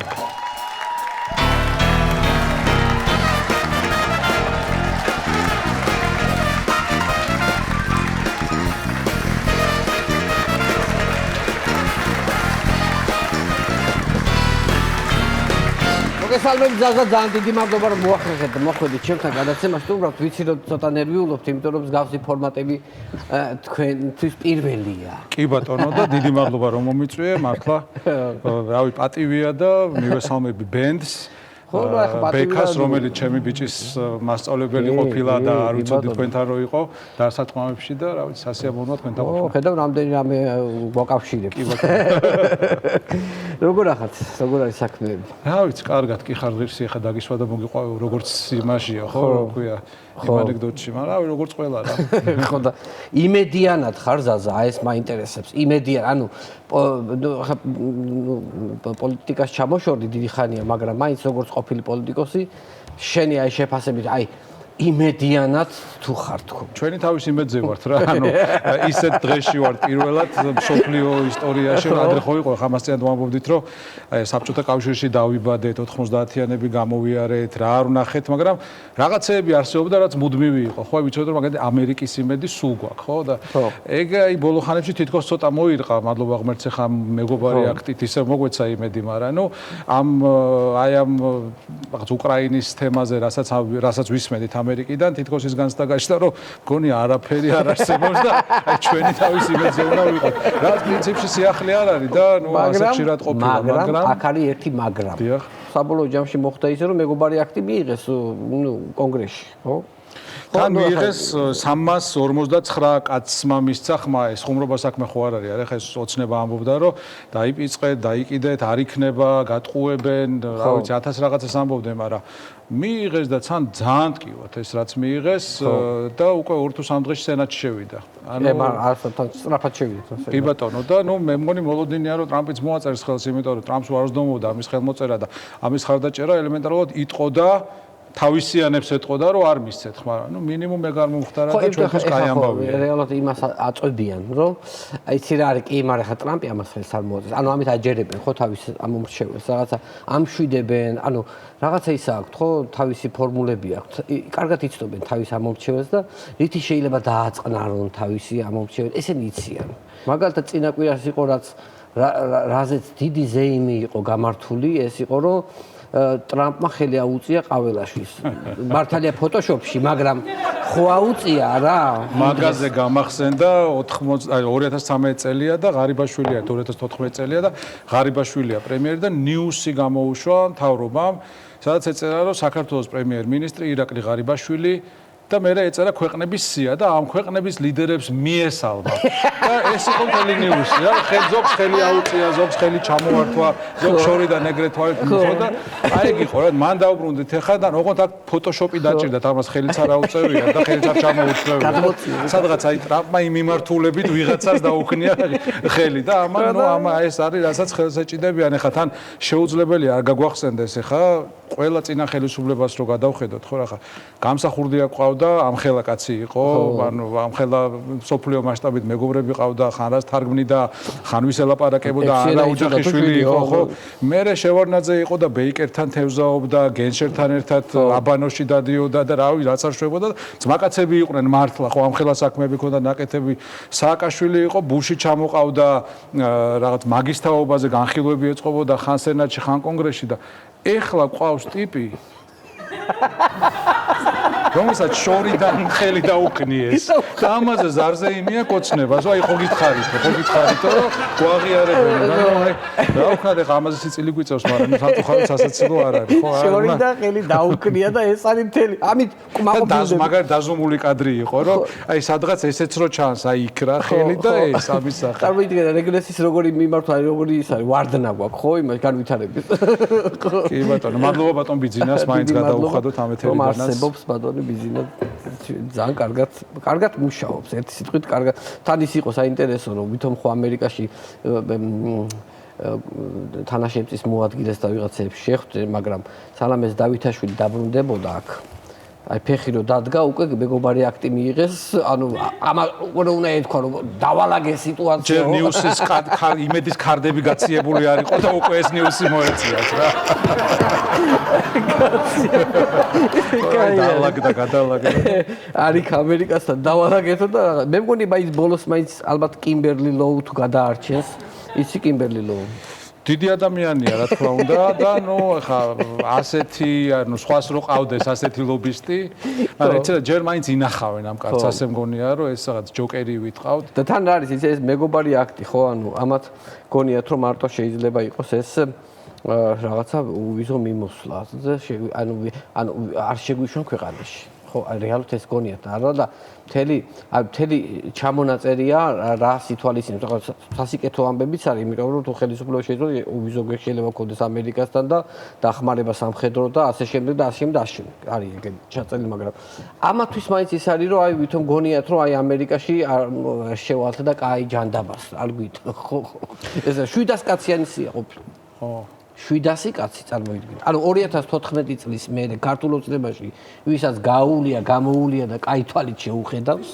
მოგესალმებით ზაზა, ძალიან დიდი მადლობა რომ მოახერხეთ ჩემთან გადაცემაში. უბრალოდ ვიცი რომ ცოტა ნერვიულობთ, იმიტომ რომ მსგავსი ფორმატები თქვენთვის პირველია. კი ბატონო და დიდი მადლობა რომ მომიწვიე, მართლა რავი პატივია და მივესალმები ბენდს ბექას, რომელიც ჩემი ბიჭის მასწავლებელი ყოფილა და არ ვიცოდი თქვენთან რო იყო დასათქმებში და რა ვიცი სასიამოვნოა თქვენთან ყოფნა. ხედავ რამდენი რამე გვაკავშირებს. როგორ ახართ? როგორ არის საქმეები? რა ვიცი, კარგად კი ხარ ღირსი, ახლა დაგისვა და მოგიყვავ როგორც იმაშია, ხო, რო ქვია, იმ ანეკდოტში, მაგრამ რავი, როგორც ყველა რა. ხო და იმედიანად ხარ ზაზა, ეს მაინტერესებს. იმედიან, ანუ პოლიტიკას ჩამოშორდი დიდი ხანია, მაგრამ მაინც როგორც ყოფილი პოლიტიკოსი, შენი აი შეფასებით, აი იმედიანად თუ ხარ თქო. ჩვენი თავის იმედზე ვართ რა, ანუ ისეთ დღეში ვართ პირველად მსოფლიო ისტორიაში, ადრე ხო იყო, ხა მასწინათ ვამბობდით, რომ საბჭოთა კავშირში დავიბადეთ, 90-იანები გამოვიარეთ, რა არ ვნახეთ, მაგრამ რაღაცეები არსებობდა, რაც მუდმივი იყო. ხო, ვიცოდეთ, რომ მაგალითად ამერიკის იმედი სულ გვაქვს, ხო და ეგ აი ბოლო ხანებში თითქოს ცოტა მოირყა, მადლობა ღმერთს, ხა მეგობარი აქტით ისე მოგვეცა იმედი, მაგრამ ნუ ამ რაღაც უკრაინის თემაზე, რასაც ვისმენთ ამერიკიდან თითქოს ის განცდაგაშდა რომ გონი არაფერი არ არსებობს და აი ჩვენი თავის იმედზე უნდა ვიყოთ. რაც პრინციპში სიახლე არ არის და ნუ ასე ხშირად ყოფილა, მაგრამ აქ არის ერთი მაგრამ. საბოლოო ჯამში მოხდა ისე რომ მეგობარი აქტი მიიღეს ნუ კონგრესში, ხო? თან მიიღეს 359 კაცმა მისცა ხმა ეს ხუმრობა საქმე ხო არ არის, ახლა ეს ოცნება ამბობდა რომ დაიპიწყეთ, დაიკიდეთ, არ იქნება, გატყუებენ, რა ვიცი 1000 რაღაცას ამბობდნენ, მაგრამ მიიღეს და თან ძალიან ტკივათ ეს რაც მიიღეს და უკვე 2-3 დღეში სენატში შევიდა. ანუ არასთან სწრაფად შევიდა. კი ბატონო და ნუ მე მგონი მოლოდინია რომ ტრამპიც მოაწერს ხელს, იმიტომ რომ ტრამპს უარსდომობდა ამის ხელმოწერა და ამის ხარდაჭერა ელემენტარულად იტყოდა თავისიანებს ეტყოდა რომ არ მისცეთ ხმა, ნუ მინიმუმ ეგ არ მომხდარა და ჩვენთვის კაი ამბავია. რეალურად იმას აწვევიან, რომ აი იცი რა არის, კი, მაგრამ ხა ტრამპი ამას ხელს არ მოაწერს. ანუ ამით აჯერებენ ხო თავის ამომრჩეველს, რაღაცა ამშვიდებენ, ანუ რაღაცა ისა აქვთ ხო, თავისი ფორმულები აქვთ. კარგად იცნობენ თავის ამომრჩეველს და რითი შეიძლება დააწყნარონ თავისი ამომრჩეველი, ესენი იციან. მაგალითად წინა კვირას იყო რაზეც დიდი ზეიმი იყო გამართული, ეს იყო რომ ტრამპმა ხელი აუწია ყაველაშვილს. მართალია ფოტოშოპში, მაგრამ ხო აუწია რა. მაგაზე გამახსენდა 2013 წელია და ღარიბაშვილია 2014 წელია და ღარიბაშვილია პრემიერი და ნიუსი გამოუშვა მთავრობამ, სადაც ეწერა რომ საქართველოს პრემიერ-მინისტრი ირაკლი ღარიბაშვილი და მერე ეწერა ქვეყნების სია და ამ ქვეყნების ლიდერებს მიესალმა. და ეს იყო მთელი ნიუსი, რა, ზოგს ხელი აუწია, ზოგს ხელი ჩამოართვა, ზოგს შორიდან ეგრეთ ვართ მისო და აი ეგ იყო რა, მან დაუბრუნდით ახლა და ოღონდ აქ ფოტოშოპი დაჭირდათ, ამას ხელიც არ აუწევია და ხელიც არ ჩამოუწევია. სადღაც აი ტრამპმა იმ მიმართულებით ვიღაცას დაუქნია ხელი და ამან ნუ ეს არის, რასაც ხელს ეჭიდებიან. ახლა თან შეუძლებელია არ გაგვახსენდეს ახლა ყველა წინა ხელისუფლებას რო გადავხედოთ, ხო რა ხა გამსახურდია ყავდა, ამხელა კაცი იყო, ანუ ამხელა სოფლიო მასშტაბით მეგობრები ყავდა, ხან რას თარგმნიდა, ხან ვის ელაპარაკებოდა, არა ოჯახიშვილი იყო, ხო? მერე შევარნაძე იყო და ბეიკერთან თევზაობდა, გენშერთან ერთად აბანოში დადიოდა და რავი, რაც არ შვებოდა, ძმაკაცები იყვნენ მართლა, ხო, ამხელა საქმეები ქონდა ნაკეთები. სააკაშვილი იყო, ბუში ჩამოყავდა, რაღაც მაგისტრალობაზე განხილვები ეწყობოდა, ხან სენატში, ხან კონგრესში და ეხლა ყავს ტიპი რომელსაც შორიდან ხელი დაუქნიეს და ამაზე ზარზე იმია კოცნებას, აი ხო გითხარით, რომ გვაღიარებენ, აი რა ვქნათ ახლა ამაზე სიცილი გვიწევს, მაგრამ სამწუხაროდ სასაცილო არ არის, ხო? შორიდან ხელი დაუქნია და ეს არის მთელი, ამით კმაყოფილდება. მაგარი დაზომული კადრი იყო, რომ აი სადღაც ესეც რო ჩანს, აი იქ რა ხელი და ეს ამის სახე. წარმოიდგინე რეგრესის როგორი მიმართვა, როგორი ის არის, ვარდნა გვაქვს, ხო, იმას განვითარებით. კი ბატონო, მადლობა ბატონ ბიძინას, მაინც გადაუხადოთ ამ ეთერიდანაც. არსებობს ბატონი ბიზნესი ძალიან კარგად მუშაობს, ერთი სიტყვით კარგად. თან ის იყო საინტერესო, რომ ვითომ ხო ამერიკაში თანაშემწის მოადგილეს და ვიღაცებს შეხვდნენ, მაგრამ სალამეს დავითაშვილი დაბრუნდებოდა აქ. აი ფეხი რო დადგა, უკვე მეგობარი აქტი მიიღეს, ანუ ამა უნდა ეთქვა, რომ დავალაგე სიტუაცია. ჯერ ნიუსის იმედის კარდები გაციებული არ იყო და უკვე ეს ნიუსი მოეწიათ რა. გადალაგდა. არის ამერიკასთან დავალაგეთო და მე მგონი მაინც ბოლოს მაინც ალბათ კიმბერლი ლოუ თუ გადაარჩენს, იცი კიმბერლი ლოუ. დიდი ადამიანია რა თქმა უნდა და ნუ ხა ასეთი ანუ სხვას რო ყავდეს ასეთი ლობისტი, მაგრამ ეცედა ჯერ მაინც ინახავენ ამ კაცს, ასე მგონია რომ ეს რაღაც ჯოკერი ვიტყავთ და თან არის ის მეგობარი აქტი ხო, ანუ ამათ გონიათ რომ მარტო შეიძლება იყოს ეს რაღაცა უვიზო მიმოსვლა ანუ არ შეგვიშვან ქვეყანაში ხო რეალურად ეს გონიათ არა და მთელი ჩამონაწერია რა სიტუაციის სასიკეთო ამბებიც არის იმიტომ რომ თუ ხელისუფლება შეიძლება უვიზო შეიძლება გქონდეს ამერიკასთან და დახმარება სამხედრო და ასე შემდეგ და ასე არის ეგ ჩაწელი მაგრამ ამათვის მაინც ის არის რომ ვითომ გონიათ რომ ამერიკაში შევალთ და კაი ჯანდაბას არ გვითხრ ხო ეს 700 კაციანი სია ყოფილი ხო 700 კაცი წარმოიდგინე. ანუ 2014 წლის მერე ქართულ ოცნებაში ვისაც გამოულია და კაი თვალით შეუხედავს.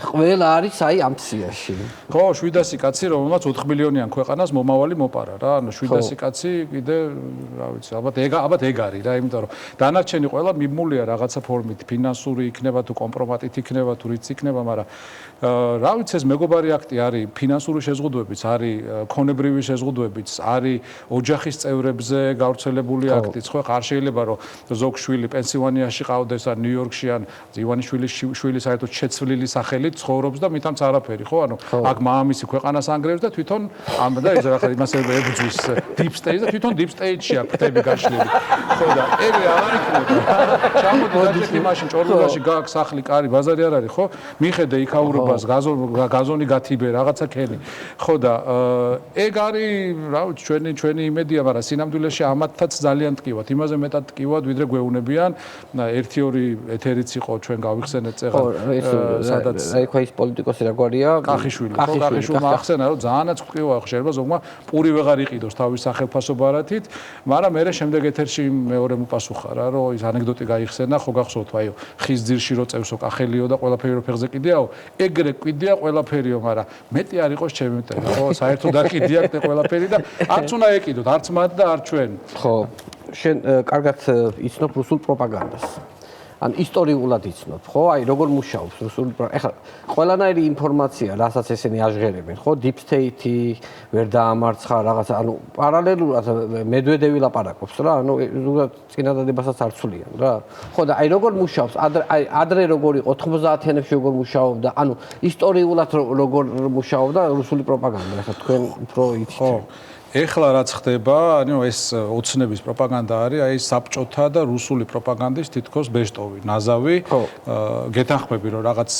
ყველა არის აი ამ სიაში. ხო, 700 კაცი, რომელმაც 4 მილიონიან ქვეყანას მომავალი მოპარა რა. ანუ 700 კაცი კიდე, რა ვიცი, ალბათ ეგ არის რა, იმიტომ რომ დანარჩენი ყველა მიმულია რაღაცა ფორმით, ფინანსური იქნება თუ კომპრომატით იქნება თუ რიც იქნება, მაგრამ რა ვიცი, ეს მეგობარი აქტი არის ფინანსური შეზღუდვებიც, არის ქონებრივი შეზღუდვებიც, არის ოჯახის წევრებზე გავრცელებული აქტიც. ხო, არ შეიძლება რომ ზოგ შვილი პენსილვანიაში ყავდეს ან ნიუ-იორკში ან ივანიშვილის შვილი საერთოდ შეცვლილი სახელით ცხოვრობს და მითამს არაფერი, ხო? ანუ აქ მამამისი ქვეყანას ანგრევს და თვითონ ამ და ეს ახლა იმას ებრძვის deep state და თვითონ deep state-ში აქ ფთები გაშლილი. ხო და ეგრე არ იქნება. ჩამოდი დაჭერდი მაშინ ჭორლობაში გააქვს სახლი, კარი, ბაზარი არ არის, ხო? მიხედე იქაურობას, გაზონი გათიბე, რაღაცა ქენი. ხო და ეგ არის, რა ვიცი, ჩვენი იმედია, მაგრამ სინამდვილეში ამათაც ძალიან ტკივათ. იმაზე მეტად ტკივათ, ვიდრე გვეუბნებიან. 1-2 ეთერიც იყო ჩვენ გავიხსენეთ წეღან. სადაც ხო ის პოლიტიკოსი რაგვარია კახიშვილი ახსენა რომ ძალიანაც ტკივა ხდება ზოგმა პური ვეღარ იყიდოს თავის სახელფასობარათით მაგრამ მე შემდეგ ეთერში მეორე მოპასუხა რა რომ ის ანეკდოტი გაიხსენა ხო გახსოვთ აიო ხის ძირში რო წევსო კახელიო და ყველაფერი რო ფეხზე კიდეაო ეგრე კიდეა ყველაფერიო მაგრამ მეტი არ იყოს ჩემი მტერა ხო საერთოდ არ კიდია ყველაფერი და არც უნდა ეკიდოთ არც მათ და არც ჩვენ ხო შენ კარგად იცნობ რუსულ პროპაგანდას ან ისტორიულად იცნობ, ხო? აი როგორ მუშაობს რუსული ეხლა ყველანაირი ინფორმაცია, რასაც ესენი აჟღერებენ, ხო? Deep State-ი ვერ დაამარცხა რაღაცა, ანუ პარალელურად მედვედევი ლაპარაკობს რა, ანუ ზოგადად წინადადებასაც არ ცვლიან რა. ხო და აი როგორ მუშაობს, ადრე როგორ იყო 90-იანებში როგორ მუშაობდა, ანუ ისტორიულად როგორ მუშაობდა რუსული პროპაგანდა, ეხლა თქვენ უფრო იცით. ხო. ეხლა რაც ხდება, ანუ ეს ოცნების პროპაგანდა არის, აი საბჭოთა და რუსული პროპაგანდის თითქოს ბეშტოვი, ნაზავი. გეთანხმები რომ რაღაც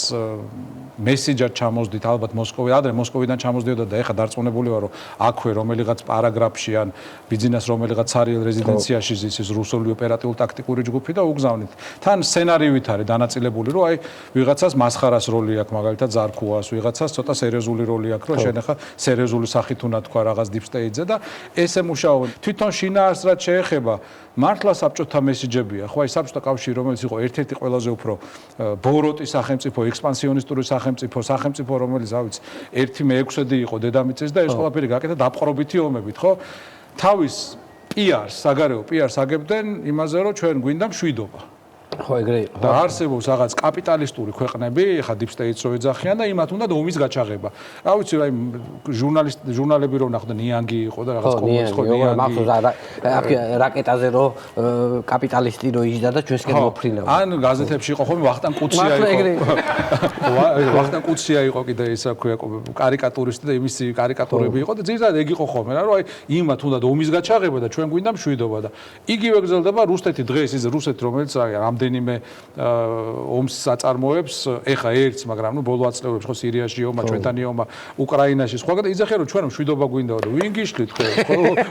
მესიჯად ჩამოსდით ალბათ ადრე მოსკოვიდან ჩამოსდიოდა და ეხლა დარწმუნებული ვარ რომ აქვე რომელიღაც პარაგრაფში ან ბიზნეს რომელიღაც სარიელ რეზიდენციაში ის რუსული ოპერატიული ტაქტიკური ჯგუფი და უგზავნით. თან სცენარივით არის დანაწილებული რომ აი ვიღაცას მასხარას როლი აქვს მაგალითად ზარქუას, ვიღაცას ცოტა სერიოზული როლი აქვს რომ შენ ეხლა სერიოზული სახით უნდა თქვა რაღაც deep state-ზე და ესე მუშაობენ. თვითონ შინაარსს რაც შეეხება მართლა საბჭოთა მესიჯებია, ხო აი საბჭოთა კავშირი რომელიც იყო ერთ-ერთი ყველაზე უფრო ბოროტი სახელმწიფო, ექსპანსიონისტური სახელმწიფო რომელიც ავიც 1/6 იყო დედამიწის და ეს ყველაფერი გაკეთა დაპყრობითი ომებით, ხო? თავის PR-ს, საგარეო PR-ს აგებდნენ იმაზე რომ ჩვენ გვინდა მშვიდობა. ხო ეგრე იყო. და არსებობს რაღაც კაპიტალისტური ქვეყნები, ხა deep state-ს რო ეძახიან და იმათ უნდა ომის გაჩაღება. რა ვიცი, აი ჟურნალები რო ნახდა ნიანგი იყო და რაღაც კომუნისტი ხო ნიანგი. მახსოვს აქ რაკეტაზე რო კაპიტალისტი რო იჯდა და ჩვენსკენ მოფრინავდა. ან გაზეთებში იყო ხოლმე ვახტანგ კუცია იყო. ვახტანგ კუცია იყო კიდე ისა ქვია კარიკატურისტი და იმისი კარიკატურები იყო და ძირითადად ეგ იყო ხოლმე რა, რომ აი იმათ უნდა ომის გაჩაღება და ჩვენ გვინდა მშვიდობა და იგივე გრძელდება რუსეთი დღეს ის რუსეთი რომელიც არის რამდენიმე ომს აწარმოებს, ეხა ერთს, მაგრამ ნუ ბოლო აწლეულებში ხო სირიაში ომა, ჩვენთანი ომა, უკრაინაში, სხვაგან იძახიან რომ ჩვენ მშვიდობა გვინდა და ვინ გიშლით ხო?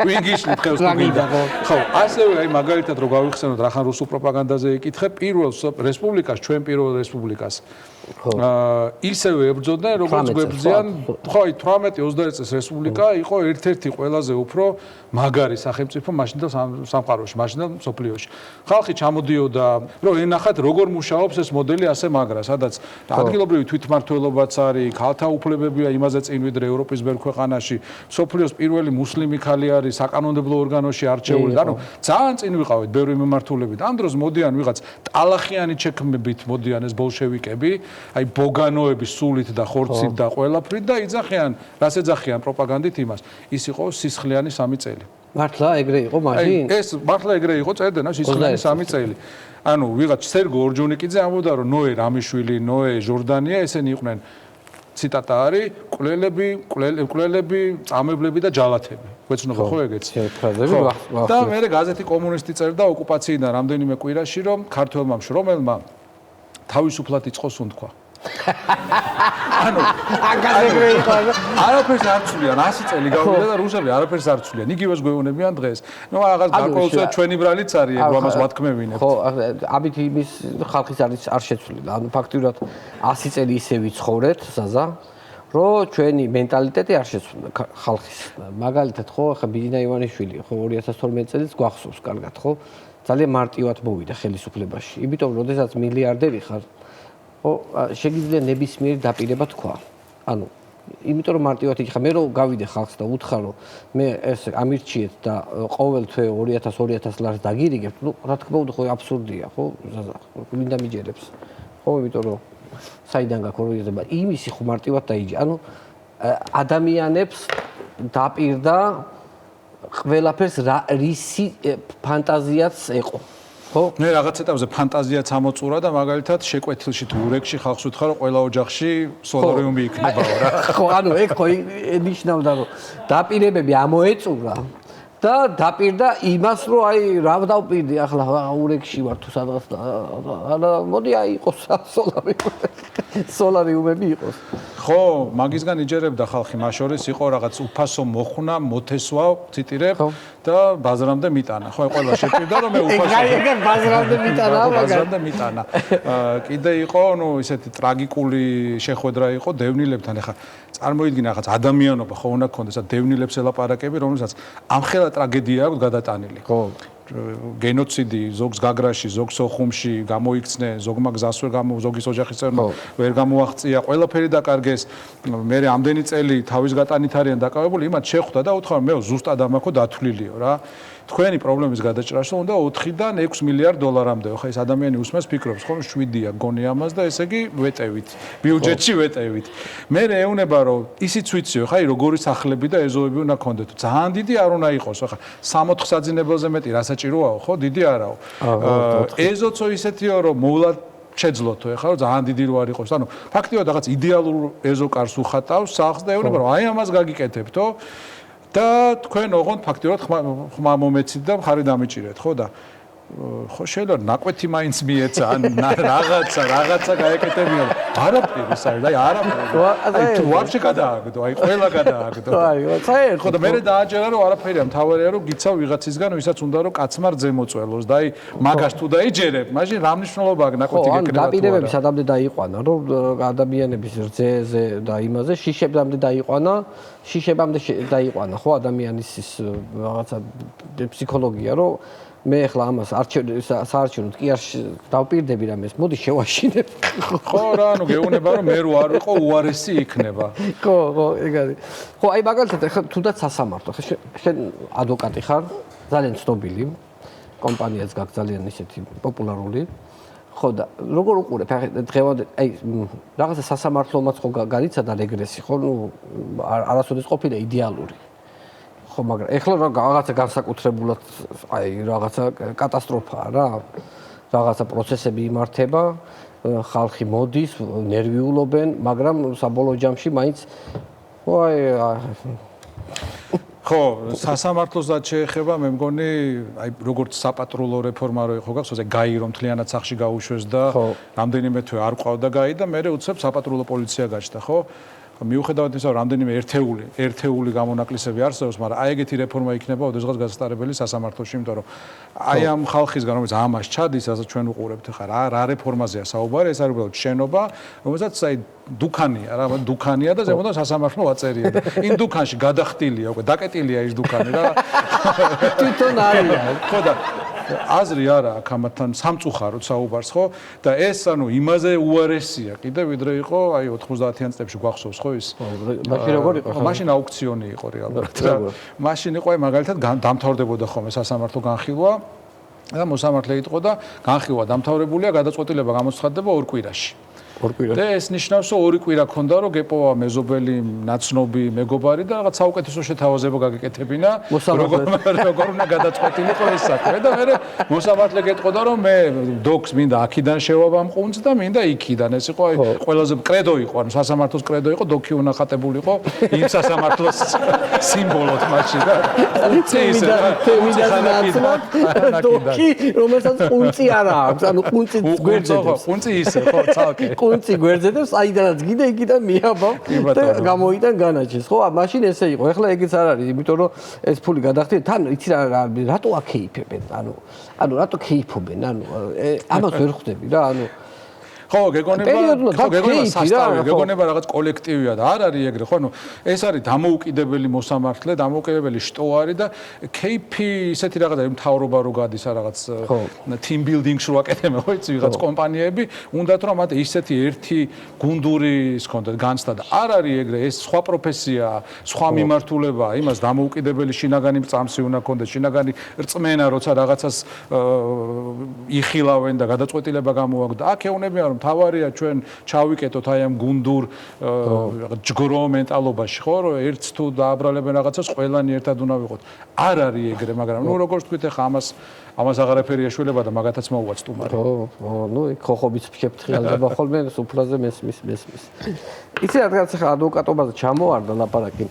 ვინ გიშლით ხელს გვინდა? ხო, ასევე აი მაგალითად რო გავიხსენოთ რახან რუსულ პროპაგანდაზე იკითხე, პირველ რესპუბლიკას, ჩვენ პირველ რესპუბლიკას ისევე ებრძოდნენ როგორც გვებრძიან, ხო, აი 18-21 წლის რესპუბლიკა იყო ერთ-ერთი ყველაზე უფრო მაგარი სახელმწიფო მაშინ და სამყაროში, მაშინ და მსოფლიოში. ხალხი ჩამოდიოდა რომ ენახათ როგორ მუშაობს ეს მოდელი ასე მაგრა, სადაც ადგილობრივი თვითმმართველობაც არის, ქალთა უფლებებია იმაზე წინ ვიდრე ევროპის ბევრ ქვეყანაში, სოფლიოს პირველი მუსლიმი ქალი არის საკანონმდებლო ორგანოში არჩეული. ანუ ძალიან წინ ვიყავით ბევრი მიმართულებით. ამ დროს მოდიან ვიღაც ტალახიანი ჩექმებით მოდიან ეს ბოლშევიკები, აი ბოგანოების სულით და ხორცით და ყველაფრით და იძახიან, რას ეძახიან პროპაგანდით იმას. ის იყო სისხლიანი 3 წელი. მართლა ეგრე იყო მაშინ? ეს მართლა ეგრე იყო წერდნენ სისხლიანი 3 წელი. ანუ ვიღაც სერგო ორჯონიკიძე ამბობდა რომ ნოე რამიშვილი, ნოე ჟორდანია ესენი იყვნენ ციტატა არის კვლელები, წამებლები და ჯალათები. გვეცნობა ხო ეგეც? და მე გაზეთი კომუნისტი წერდა ოკუპაციიდან რამდენიმე კვირაში, რომ ქართველმა მშრომელმა თავისუფლად იწყოს უნთქვა. ანუ აგაზეგრე იყო. არაფერს არ ცვლიან, 100 წელი გავიდა და რუსები არაფერს არ ცვლიან. იგივეს გვეუბნებიან დღეს. ნუ რაღაც გარკვეულწილად ჩვენი ბრალიც არის, ეგ ამას ვათქმევინებთ. ხო, ამით იმის ხალხის არის არ შეცვლილი. ანუ ფაქტიურად 100 წელი ისე ვიცხოვრეთ, ზაზა, რომ ჩვენი მენტალიტეტი არ შეცვლილა ხალხის. მაგალითად, ხო, ახლა ბიძინა ივანიშვილი, ხო 2012 წელს გვახსოვს კარგად, ხო? ძალიან მარტივად მოვიდა ხელისუფლებაში. იმიტომ რომ როდესაც მილიარდერი ხარ, ხო, შეგიძლია ნებისმიერი დაპირება თქვა. ანუ, იმიტომ რომ მარტივად იქ ხარ, მე რომ გავიდე ხალხს და უთხრა რომ მე ეს ამირჩიეთ და ყოველ თვე 200 ლარს დაგირიგებთ, ნუ რა თქმა უნდა, ხო აბსურდია, ხო? მინდა მიჯერებს. ხო, იმიტომ რომ საიდან გაქოროიზება იმისი ხო მარტივად დაიჯი. ანუ ადამიანებს დაპირდა ყველაფერს რისი ფანტაზიაც ეყო. ხო? მე რაღაც ეტაპზე ფანტაზიაც ამოწურა და მაგალითად შეკვეთილში თუ ურეკში ხალხს უთხრა რომ ყველა ოჯახში სოლარიუმი იქნებაო რა. ხო, ანუ ეგ ხო ნიშნავდა რომ დაპირებები ამოეწურა და დაპირდა იმას რომ აი რა დავპირდი ახლა ურეკში ვარ თუ სადღაც არა მოდი აი იყოს სოლარიუმები იყოს. ხო, მაგისგან იჯერებდა ხალხი, მას შორის იყო რაღაც უფასო მოხუნა, მოთესვა, ციტირებ და ბაზრამდე მიტანა. ხო, ყველა შეჭირდა რომ მე უფასო. ეგ ბაზრამდე მიტანა, ბაზრამდე მიტანა. კიდე იყო, ნუ ისეთი ტრაგიკული შეხვედრა იყო დევნილებთან. ახლა წარმოიდგინე რაღაც ადამიანობა ხო უნდა გქონდეს, დევნილებს ელაპარაკები, რომელსაც ამხელა ტრაგედია აქვს გადატანილი. ხო. გენოციდი ზოგს გაგრაში, ზოგს ოხუმში გამოიქცნენ, ზოგმა გზას ზოგის ოჯახის წევრმა ვერ გამოაღწია, ყველაფერი დაკარგეს. მე ამდენი წელი თავის გატანით არიან დაკავებული, იმათ შეხვდა და უთხრა მე ზუსტად ამაქო დათვლილიო რა. თქვენი პრობლემის გადაჭრაში უნდა 4-დან 6 მილიარდ დოლარამდე. ხო ეს ადამიანი უსმენს ფიქრობს, ხო 7-ია გონი ამას და ესე იგი ვეტევით. ბიუჯეტში ვეტევით. მე ეუნება რომ ისიც ვიციო, ხაი როგორი სახლები და ეზოები უნდა გქონდეთ. ძალიან დიდი არ უნდა იყოს, ხო 60 საძინებელზე მეტი რა საჭიროაო, ხო დიდი არაო. ეზოცო ისეთიო რომ მოვლად შეძლოთო ეხლა რომ ძალიან დიდი რო არ იყოს. ანუ ფაქტიურად რაღაც იდეალურ ეზოკარს უხატავს სახლს და ეუნება რომ აი ამას გაგიკეთებთო. და თქვენ ოღონდ ფაქტიურად ხმა მომეცით და მხარი დამიჭირეთ, ხო და ხო შეიძლება ნაკვეთი მაინც მიეცა, რაღაცა გაეკეთებინა. არაფერი საერთოდ, აი არაფერი. აი თუ ვაფშე გადააგდო, აი ყველა გადააგდო. აი, საერთოდ. ხო და მე დააჯერა რომ არაფერია, მთავარია რომ გიცავ ვიღაცისგან, ვისაც უნდა რომ კაცმა რძე მოწველოს და აი მაგას თუ დაიჯერებ, მაშინ რა მნიშვნელობა აქვს ნაკვეთი გეკრება თუ არა. დაპირებები სადამდე დაიყვანა, რომ ადამიანების რძეზე და იმაზე შიშებამდე დაიყვანა, დაიყვანა, ხო ადამიანის ის რაღაცა ფსიქოლოგია, რომ მე ახლა ამას საარჩევნოდ კი არ დავპირდები რამეს, მოდი შევაშინებ. ხო რა, ანუ გეუბნება რომ მე რო არ ვიყო უარესი იქნება. ხო, ეგ არის. ხო, აი მაგალითად ახლა თუნდაც სასამართლო, შენ ადვოკატი ხარ, ძალიან ცნობილი, კომპანიაც გაქვს ძალიან ისეთი პოპულარული. ხო და როგორ უყურებ დღევანდელ აი რაღაცა სასამართლომაც ხო განიცადა რეგრესი, ხო, ნუ არასოდეს ყოფილა იდეალური. ხო, მაგრამ ეხლა რაღაცა განსაკუთრებულად აი რაღაცა კატასტროფაა რა. რაღაცა პროცესები იმართება, ხალხი მოდის, ნერვიულობენ, მაგრამ საბოლოო ჯამში მაინც აი ხო, სასამართლოსაც შეეხება, მე მგონი, აი როგორც საპატრულო რეფორმა რო იყო გახსოვს, გაი რომ მთლიანად სახში გაუშვეს და რამდენიმე თვე არ ყავდა გაი და მე უცებ საპატრულო პოლიცია გაჩნდა, ხო? მიუხედავად იმისა, რომ რამდენიმე ერთეული გამონაკლისები არსებობს, მაგრამ აი ეგეთი რეფორმა იქნება ოდესღაც გასტარებელი სასამართლოში, იმიტომ რომ აი ამ ხალხისგან, რომელიც ამას ჩადის, რასაც ჩვენ უყურებთ ხა, რა რეფორმაზეა საუბარი, ეს არის უბრალოდ შენობა, რომელსაც აი დუქანია და ზემოდან სასამართლო აწერია და იმ დუქანში გადახტილია, უკვე დაკეტილია ის დუქანი რა. თვითონ არის. ხო და აზრი არა აქ ამათთან სამწუხაროდ საუბარს, ხო? და ეს ანუ იმაზე უარესია კიდე ვიდრე იყო აი 90-იან წლებში გვახსოვს, ხო ის? მაშინ როგორ იყო? მაშინ აუქციონი იყო რეალურად რა. მაშინ იყო აი მაგალითად დამთავრდებოდა ხოლმე სასამართლო განხილვა და მოსამართლე იყო და განხილვა დამთავრებულია, გადაწყვეტილება გამოცხადდება 2 კვირაში. და ეს ნიშნავს, რომ ორი კვირა ქონდა, რომ გეპოვა მეზობელი, ნაცნობი, მეგობარი და რაღაც საუკეთესო შეთავაზება გაგეკეთებინა, როგორ უნდა გადაწყვეტილიყო ეს საქმე და მე მოსამართლე გეტყოდა, რომ მე დოქს მინდა აქიდან შევავამყუნც და მინდა იქიდან. ეს იყო აი ყველაზე კრედო იყო, ანუ სასამართლოს კრედო იყო, დოქი უნახატებულიყო იმ სასამართლოს სიმბოლოდ მაშინ და დოქი, რომელსაც ყუნწი არა აქვს, ანუ ყუნწი გვერდზედებს. ყუნწი ისე, ხო, ცალკე. ყუნწი გვერდზედებს, აიდანაც გიდა იქიდან მიაბავ და გამოიდან განაჩენს. ხო, მაშინ ესე იყო. ეხლა ეგეც არ არის, იმიტომ რომ ეს ფული გადახდით, თან იცი რატო აკეიფებენ? ანუ რატო კეიფობენ? ამას ვერ ხვდები რა, ხო, გეგონება რაღაც კოლექტივია და არ არის ეგრე, ხო, ეს არის დამოუკიდებელი მოსამართლე, დამოუკიდებელი შტო არის და KP ისეთი რაღაცა მთავრობა რო გადის რაღაც team building-ს რო აკეთებენ, ხო, იცი, ვიღაც კომპანიები, უნდათ რომ მათ ისეთი ერთი გუნდური ის ქონდეთ განცდა და არ არის ეგრე, ეს სხვა პროფესიაა, სხვა მიმართულებაა, იმას დამოუკიდებელი შინაგანი წამსი უნდა ქონდეს, შინაგანი რწმენა, როცა რაღაცას იხილავენ და გადაწყვეტილება გამოაქვს და აქ ეუნებიან რომ თავარია ჩვენ ჩავიკეტოთ აი ამ გუნდურ ჯგრო მენტალობაში, ხო, რომ ერთს თუ დააბრალებენ რაღაცას, ყველანი ერთად უნდა ვიყოთ. არ არის ეგრე, მაგრამ ნუ როგორც თქვით, ახლა ამას აღარაფერი ეშველება და მაგათაც მოუვა სტუმარი. ხო, ნუ იქ ხოხობის შეფრთხილდება ხოლმე სუფრაზე მესმის. იცი რადგან ახლა ადვოკატობაზე ჩამოვარდა ლაპარაკი.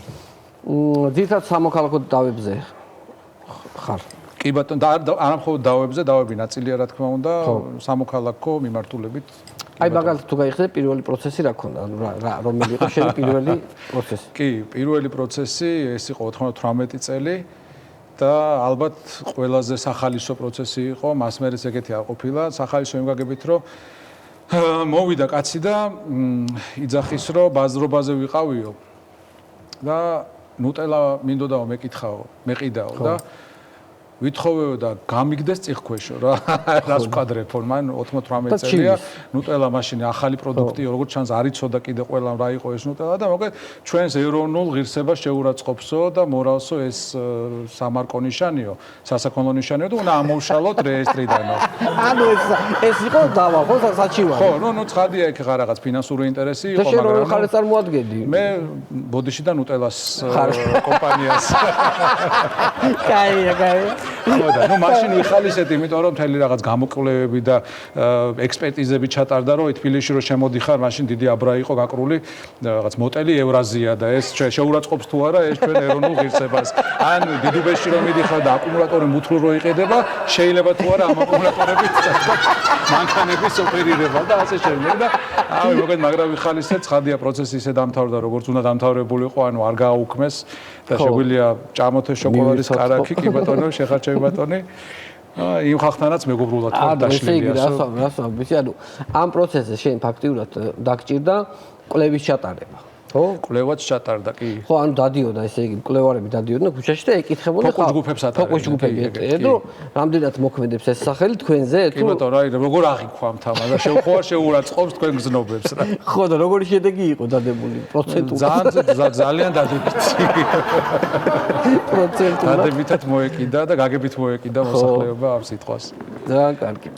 ძირითადად სამოქალაქო დავებზე ხარ. კი ბატონო, და არა მხოლოდ დავები ნაწილია რა თქმა უნდა, სამოქალაქო მიმართულებით. აი მაგალითად თუ გაიხსენე პირველი პროცესი რა ქონდა, ანუ რომელი იყო შენი პირველი პროცესი? კი, პირველი პროცესი ეს იყო 98 წელი და ალბათ ყველაზე სახალისო პროცესი იყო, მას მერეც ეგეთი არ ყოფილა, სახალისო იმ გაგებით რომ მოვიდა კაცი და იძახის რომ ბაზრობაზე ვიყავიო და ნუტელა მინდოდაო მეყიდაო და ვითხოვეო და გამიგდეს წიხქვეშო რა რას ვკადრებ მან 98 წელია ნუტელა მაშინ ახალი პროდუქტი როგორც ჩანს არ იცოდა კიდე ყველა რა იყო ეს ნუტელა და მოკლედ ჩვენს ეროვნულ ღირსებას შეურაცხყოფსო და მორალსო ეს სამარკო ნიშანიო სასაქონლო ნიშანიო და უნდა ამოვშალოთ რეესტრიდანო ანუ ეს იყო დავა ხო საჩივარი ხო ნუ ცხადია იქ ხარ რაღაც ფინანსური ინტერესი იყო მაგრამ შენ ხარ წარმოადგენდი მე ბოდიში და ნუტელას კომპანიას კაია ხოდა ნუ მაშინ ვიხალისეთ იმიტომ რომ მთელი რაღაც გამოკვლევები და ექსპერტიზები ჩატარდა რომ თბილისში რომ შემოდიხარ მაშინ დიდი აბრა იყო გაკრული რაღაც მოტელი ევრაზია და ეს შეურაცხყოფს თუ არა ეს ჩვენ ეროვნულ ღირსებას ან დიდუბეში რომ მიდიხარ და აკუმულატორი მუთლო რო იყედება შეიძლება თუ არა ამ აკუმულატორებით მანქანების ოპერირება და ასე შემდეგ და აი მოკლედ მაგრამ ვიხალისეთ ცხადია პროცესი ისე დამთავრდა როგორც უნდა დამთავრებულიყო ანუ არ გააუქმეს და შეგვიძლია ჭამოთე შოკოლადის კარაქი კი ბატონო შეხარჩევი ბატონი იმ ხალხთანაც მეგობრულად დაშლილია რასო ვიცი ანუ ამ პროცესზე შენ ფაქტიურად დაგჭირდა კვლევის ჩატარება ხო კვლევაც ჩატარდა კი ხო ანუ დადიოდა ესე იგი კვლევარები დადიოდნენ ქუჩაში და ეკითხებოდნენ ფოკუს ჯგუფებს ატარებდნენ ფოკუს ჯგუფები ეტყვი რამდენად მოქმედებს ეს სახელი თქვენზე თუ კი ბატონო აი როგორ აღიქვამთ ამას და შევხوار შეურაცხყოფს თქვენ გზნობებს რა ხო და როგორი შედეგი იყო დადებული პროცენტულად ძალიან დადებითი პროცენტულად დადებითად მოეკიდა და გაგებით მოეკიდა მოსახლეობა ამ სიტყვას ძალიან კარგი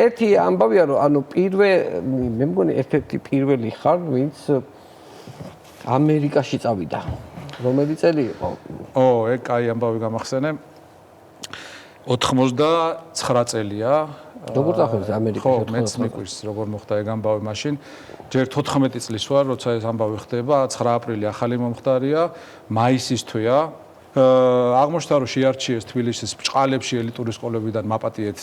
ერთი ამბავია რომ ანუ მე მგონი ერთ-ერთი პირველი ხარ ვინც ამერიკაში წავიდა. რომელი წელი იყო? ეგ კაი ამბავი გამახსენე. 89 წელია. როგორ წახევს ამერიკაში? ხო, მეც მიყვარს როგორ მოხდა ეგ ამბავი მაშინ. ჯერ 14 წლის ვარ, როცა ეს ამბავი ხდება, 9 აპრილი ახალი მომხდარია, მაისის თვეა. აღმოჩნდა რომ შეარჩიეს თბილისის ბჭყალებში ელიტური სკოლებიდან მაპატიეთ,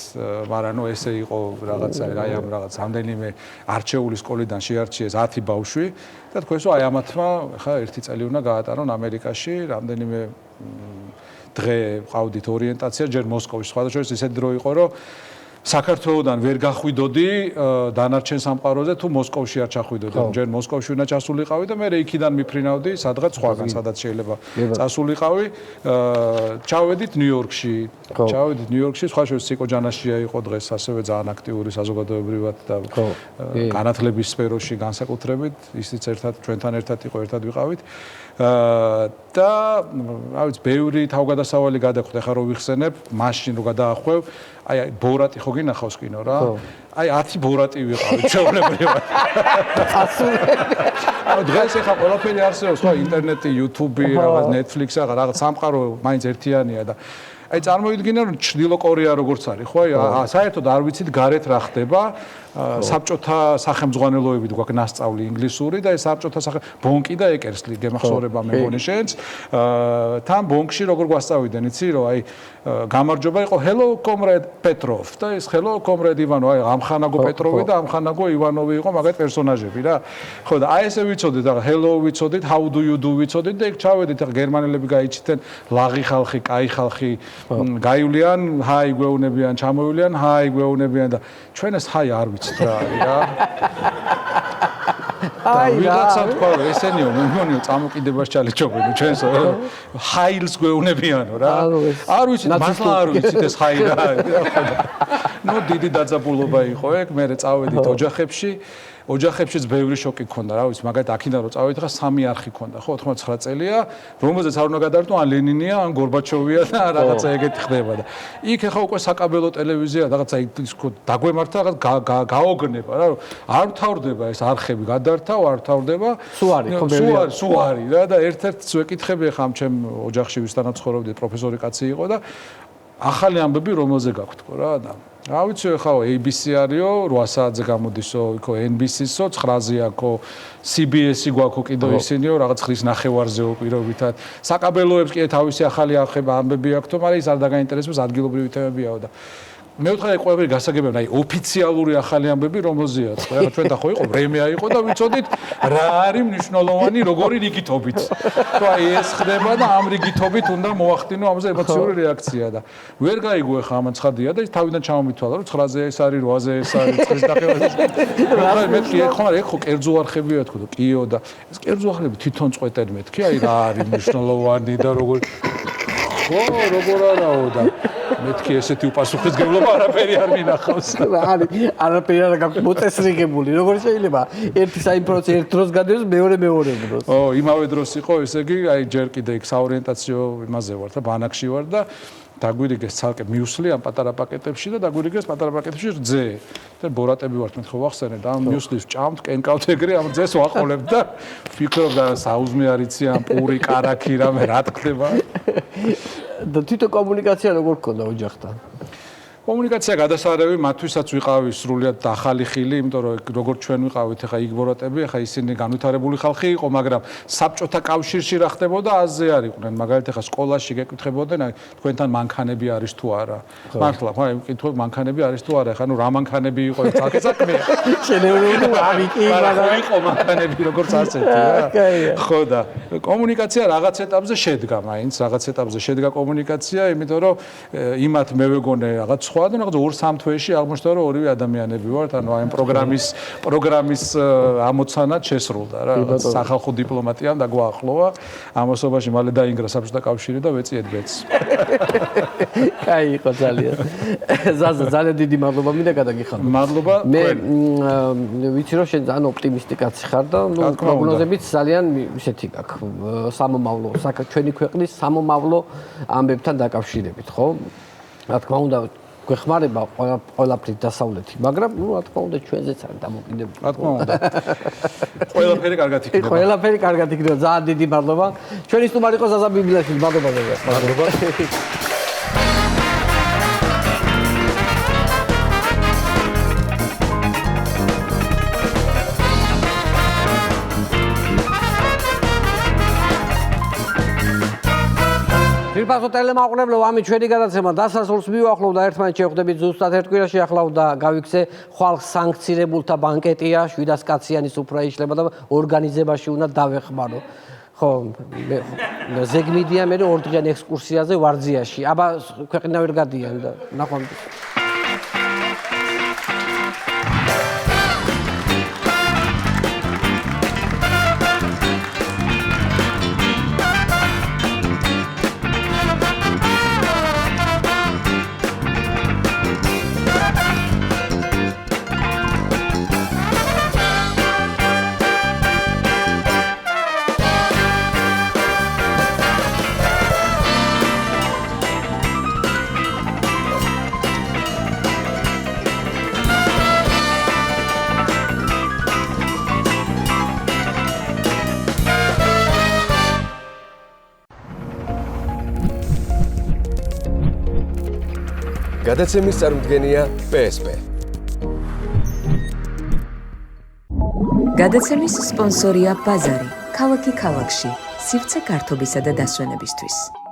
მაგრამ ნუ ესე იყო რაღაცა აი ამ რაღაც ამდენიმე არჩეული სკოლიდან შეარჩიეს 10 ბავშვი და თქვენს რომ აი ამათმა ხა ერთი წელი უნდა გაატარონ ამერიკაში, რამდენიმე დღე ყავდით ორიენტაცია ჯერ მოსკოვში, სხვადასხვა ისეთი დრო იყო რომ საქართველოსდან ვერ გახვიდოდი დანარჩენ სამყაროზე თუ მოსკოვში არ ჩახვიდოდი. ჯერ მოსკოვში უნდა ჩასულიყავი და მე იქიდან მიფრინავდი სადღაც სხვაგან, სადაც შეიძლება წასულიყავი. ჩავედით ნიუ-იორკში. სხვა შორის სიკო ჯანაშია იყო დღეს ასევე ძალიან აქტიური საზოგადოებრივად და განათლების სფეროში განსაკუთრებით, ისიც ერთად ჩვენთან ერთად იყო, ერთად ვიყავით. და რა ვიცი, ბევრი თავგადასავალი გადახვდა, ხა რო ვიხსენებ, მაშინ რო გადაახვევ, აი ბორატი ხო გინახავს კინო რა? აი 10 ბორატი ვიყავით ჩვეულებრივად. დღეს ახლა ყველაფერი არსებობს, ხო, ინტერნეტი, YouTube, რაღაც Netflix, რაღაც სამყარო მაინც ერთიანია და აი წარმოიდგინე რომ ჩრდილო კორეა როგორც არის, ხო? აი საერთოდ არ ვიცით გარეთ რა ხდება. საბჭოთა სახელმძღვანელოებით გვაქვს ნასწავლი ინგლისური და ეს საბჭოთა ბონკი და ეკერსლი გემახსოვრება მე მგონი შენც. თან ბონკში როგორ გვასწავიდნენ, იცი რომ აი გამარჯობა იყო hello comrade Petrov და ეს hello comrade Ivanov, აი ამხანაგო პეტროვი და ამხანაგო ივანოვი იყო მაგათ პერსონაჟები რა. ხო და აი ესე ვიცოდით, ახლა hello ვიცოდით, how do you do ვიცოდით და იქ ჩავედით, ახლა გერმანელები გაიჩიტენ ლაღი ხალხი, კაი ხალხი, გაივლიან, ჰაი გვეუნებიან, ჩამოვივლიან, ჰაი გვეუნებიან და ჩვენ ეს ჰაი არ ვიცით რა არის რა. აი ვიღაცა თქვა ესენიო მე მგონიო წამოკიდებას ჩალიჩობენ ჩვენს ჰაილს გვეუნებიანო რა. არ ვიცით მართლა არ ვიცით ეს ჰაი რა. ნუ დიდი დაძაბულობა იყო ეგ, მე წავედით ოჯახებშიც ბევრი შოკი ქონდა, რა ვიცი, მაგალითად აქედან რომ წავედით ხა 3 არხი ქონდა, ხო, 89 წელია, რომელზეც არ უნდა გადაარდო ან ლენინია, ან გორბაჩოვია და რაღაცა ეგეთი ხდება და იქ ახლა უკვე საკაბელო ტელევიზია, რაღაცა ის დაგვემართა, რაღაც გაოგნება რა, რომ არ მთავრდება ეს არხები, გადაართავ, არ მთავრდება. სუ არის რა და ერთ-ერთს ვეკითხები ახლა ამ ჩემ ოჯახში ვისთანაც ცხოვრობდი, პროფესორი კაცი იყო და ახალი ამბები რომელზე გაქვთ თქო რა და რა ვიცი ახლა ABC არისო 8 საათზე გამოდისო იქო NBC-სო 9-ზე აქო CBS-ი გვაქვს კიდო ისინიო რაღაც ხრის ნახევარზეო პირობითად საკაბელოებს კი თავისი ახალი ამბები აქვს თო მაგრამ ის არ დაგაინტერესებს ადგილობრივი თემებიაო და მე ვთქვი ყველაფერი გასაგებია აი ოფიციალური ახალი ამბები რომელზეა ხო ახლა ჩვენ და ხო იყო პრემია იყო და ვიცოდით რა არის მნიშვნელოვანი როგორი რიგითობით ხო აი ეს ხდება და ამ რიგითობით უნდა მოახდინო ამაზე ემოციური რეაქცია და ვერ გაიგო ახლა ამან ცხადია და ის თავიდან ჩამომითვალა რომ 9-ზე ეს არის 8-ზე ეს არის 9-ის ნახევარზე მე კი ხო არა ხო კერძო არხებია თქო და კიო და ეს კერძო არხები თვითონ წყვეტენ მეთქი აი რა არის მნიშვნელოვანი და როგორ ხო როგორ არაო და მეთქი ესეთი უპასუხისმგებლობა არაფერი არ მინახავს. არაფერი არ გაქვს მოწესრიგებული. როგორ შეიძლება ერთი საინფორმაციო ერთ დროს გადაიოს მეორე დროს. იმავე დროს იყო ესე იგი აი ჯერ კიდე იქ საორიენტაციო იმაზე ვარ და ბანაკში ვარ და დაგვირიგეს ცალკე მიუსლი ამ პატარა პაკეტებში და დაგვირიგეს პატარა პაკეტებში რძე. და ბორატები ვართ მეთქი ვახსენე და ამ მიუსლის ჭამთ, კენკავთ ეგრე ამ რძეს ვაყოლებთ და ვფიქრობ და საუზმე არიცი ამ პური კარაქი რამე რა თქდება. და თვითონ კომუნიკაცია როგორ გქონდა ოჯახთან? კომუნიკაცია გადასარევი მათთვისაც ვიყავი სრულიად ახალი ხილი, იმიტომ რომ როგორც ჩვენ ვიყავით ახლა იქ ბორატები, ახლა ისინი განვითარებული ხალხი იყო, მაგრამ საბჭოთა კავშირში რა ხდებოდა, აზზე არ იყვნენ. მაგალითად ახლა სკოლაში გეკითხებოდნენ, აი თქვენთან მანქანები არის თუ არა. მართლა, ხო, აი ვკითხო მანქანები არის თუ არა, ახლა ნუ რა მანქანები იყო ეს თალკე საქმეა. შენეულობრივ ავიკი, მაგრამ იყო მანქანები როგორც ასეთი რა. ხო და კომუნიკაცია რაღაც ეტაპზე შედგა, მაინც რაღაც ეტაპზე შედგა კომუნიკაცია, იმიტომ რომ იმათ მე ვეგონე რაღაც სხვა და რაღაც 2-3 თვეში აღმოჩნდა რომ ორივე ადამიანები ვართ, ანუ აი პროგრამის ამოცანად შესრულდა რა. სახალხო დიპლომატიამ დაგვაახლოვა. ამასობაში მალე დაინგრა საბჭოთა კავშირი და ვეწიეთ ბედს. აი იყო ძალიან. ზაზა ძალიან დიდი მადლობა მინდა გადაგიხადო. მადლობა. მე ვიცი რომ შენ ძალიან ოპტიმისტი კაცი ხარ და ნუ პროგნოზებიც ძალიან ისეთი გაქვს. სამომავლო ჩვენი ქვეყნის სამომავლო ამბებთან დაკავშირებით, ხო? რა თქმა უნდა გვეხმარება ყველაფრით დასავლეთი, მაგრამ ნუ რა თქმა უნდა ჩვენზეც არის დამოკიდებული. რა თქმა უნდა. ყველაფერი კარგად იქნება. ყველაფერი კარგად იქნება. ძალიან დიდი მადლობა. ჩვენი სტუმარი იყო ზაზა ბიბლიაშვილი. მადლობა ზაზა. მადლობა. ფირფასო ტელემაყურებლო, ამით ჩვენი გადაცემა დასასრულს მივახლოვ და ერთმანეთს შევხვდებით ზუსტად ერთ კვირაში. ახლა უნდა გავიქცე ხვალხ სანქცირებულთა ბანკეტია, 700 კაციანი სუფრა იშლება და ორგანიზებაში უნდა დავეხმარო. ხო, ზეგმიდია მე 2 დღიან ექსკურსიაზე ვარძიაში. აბა ქვეყნა ვერ გადიან და ნახვამდის. გადაცემის წარმოდგენია PSP. გადაცემის სპონსორია ბაზარი. ქალაქი ქალაქში. სივრცე გართობისა და დასვენებისთვის.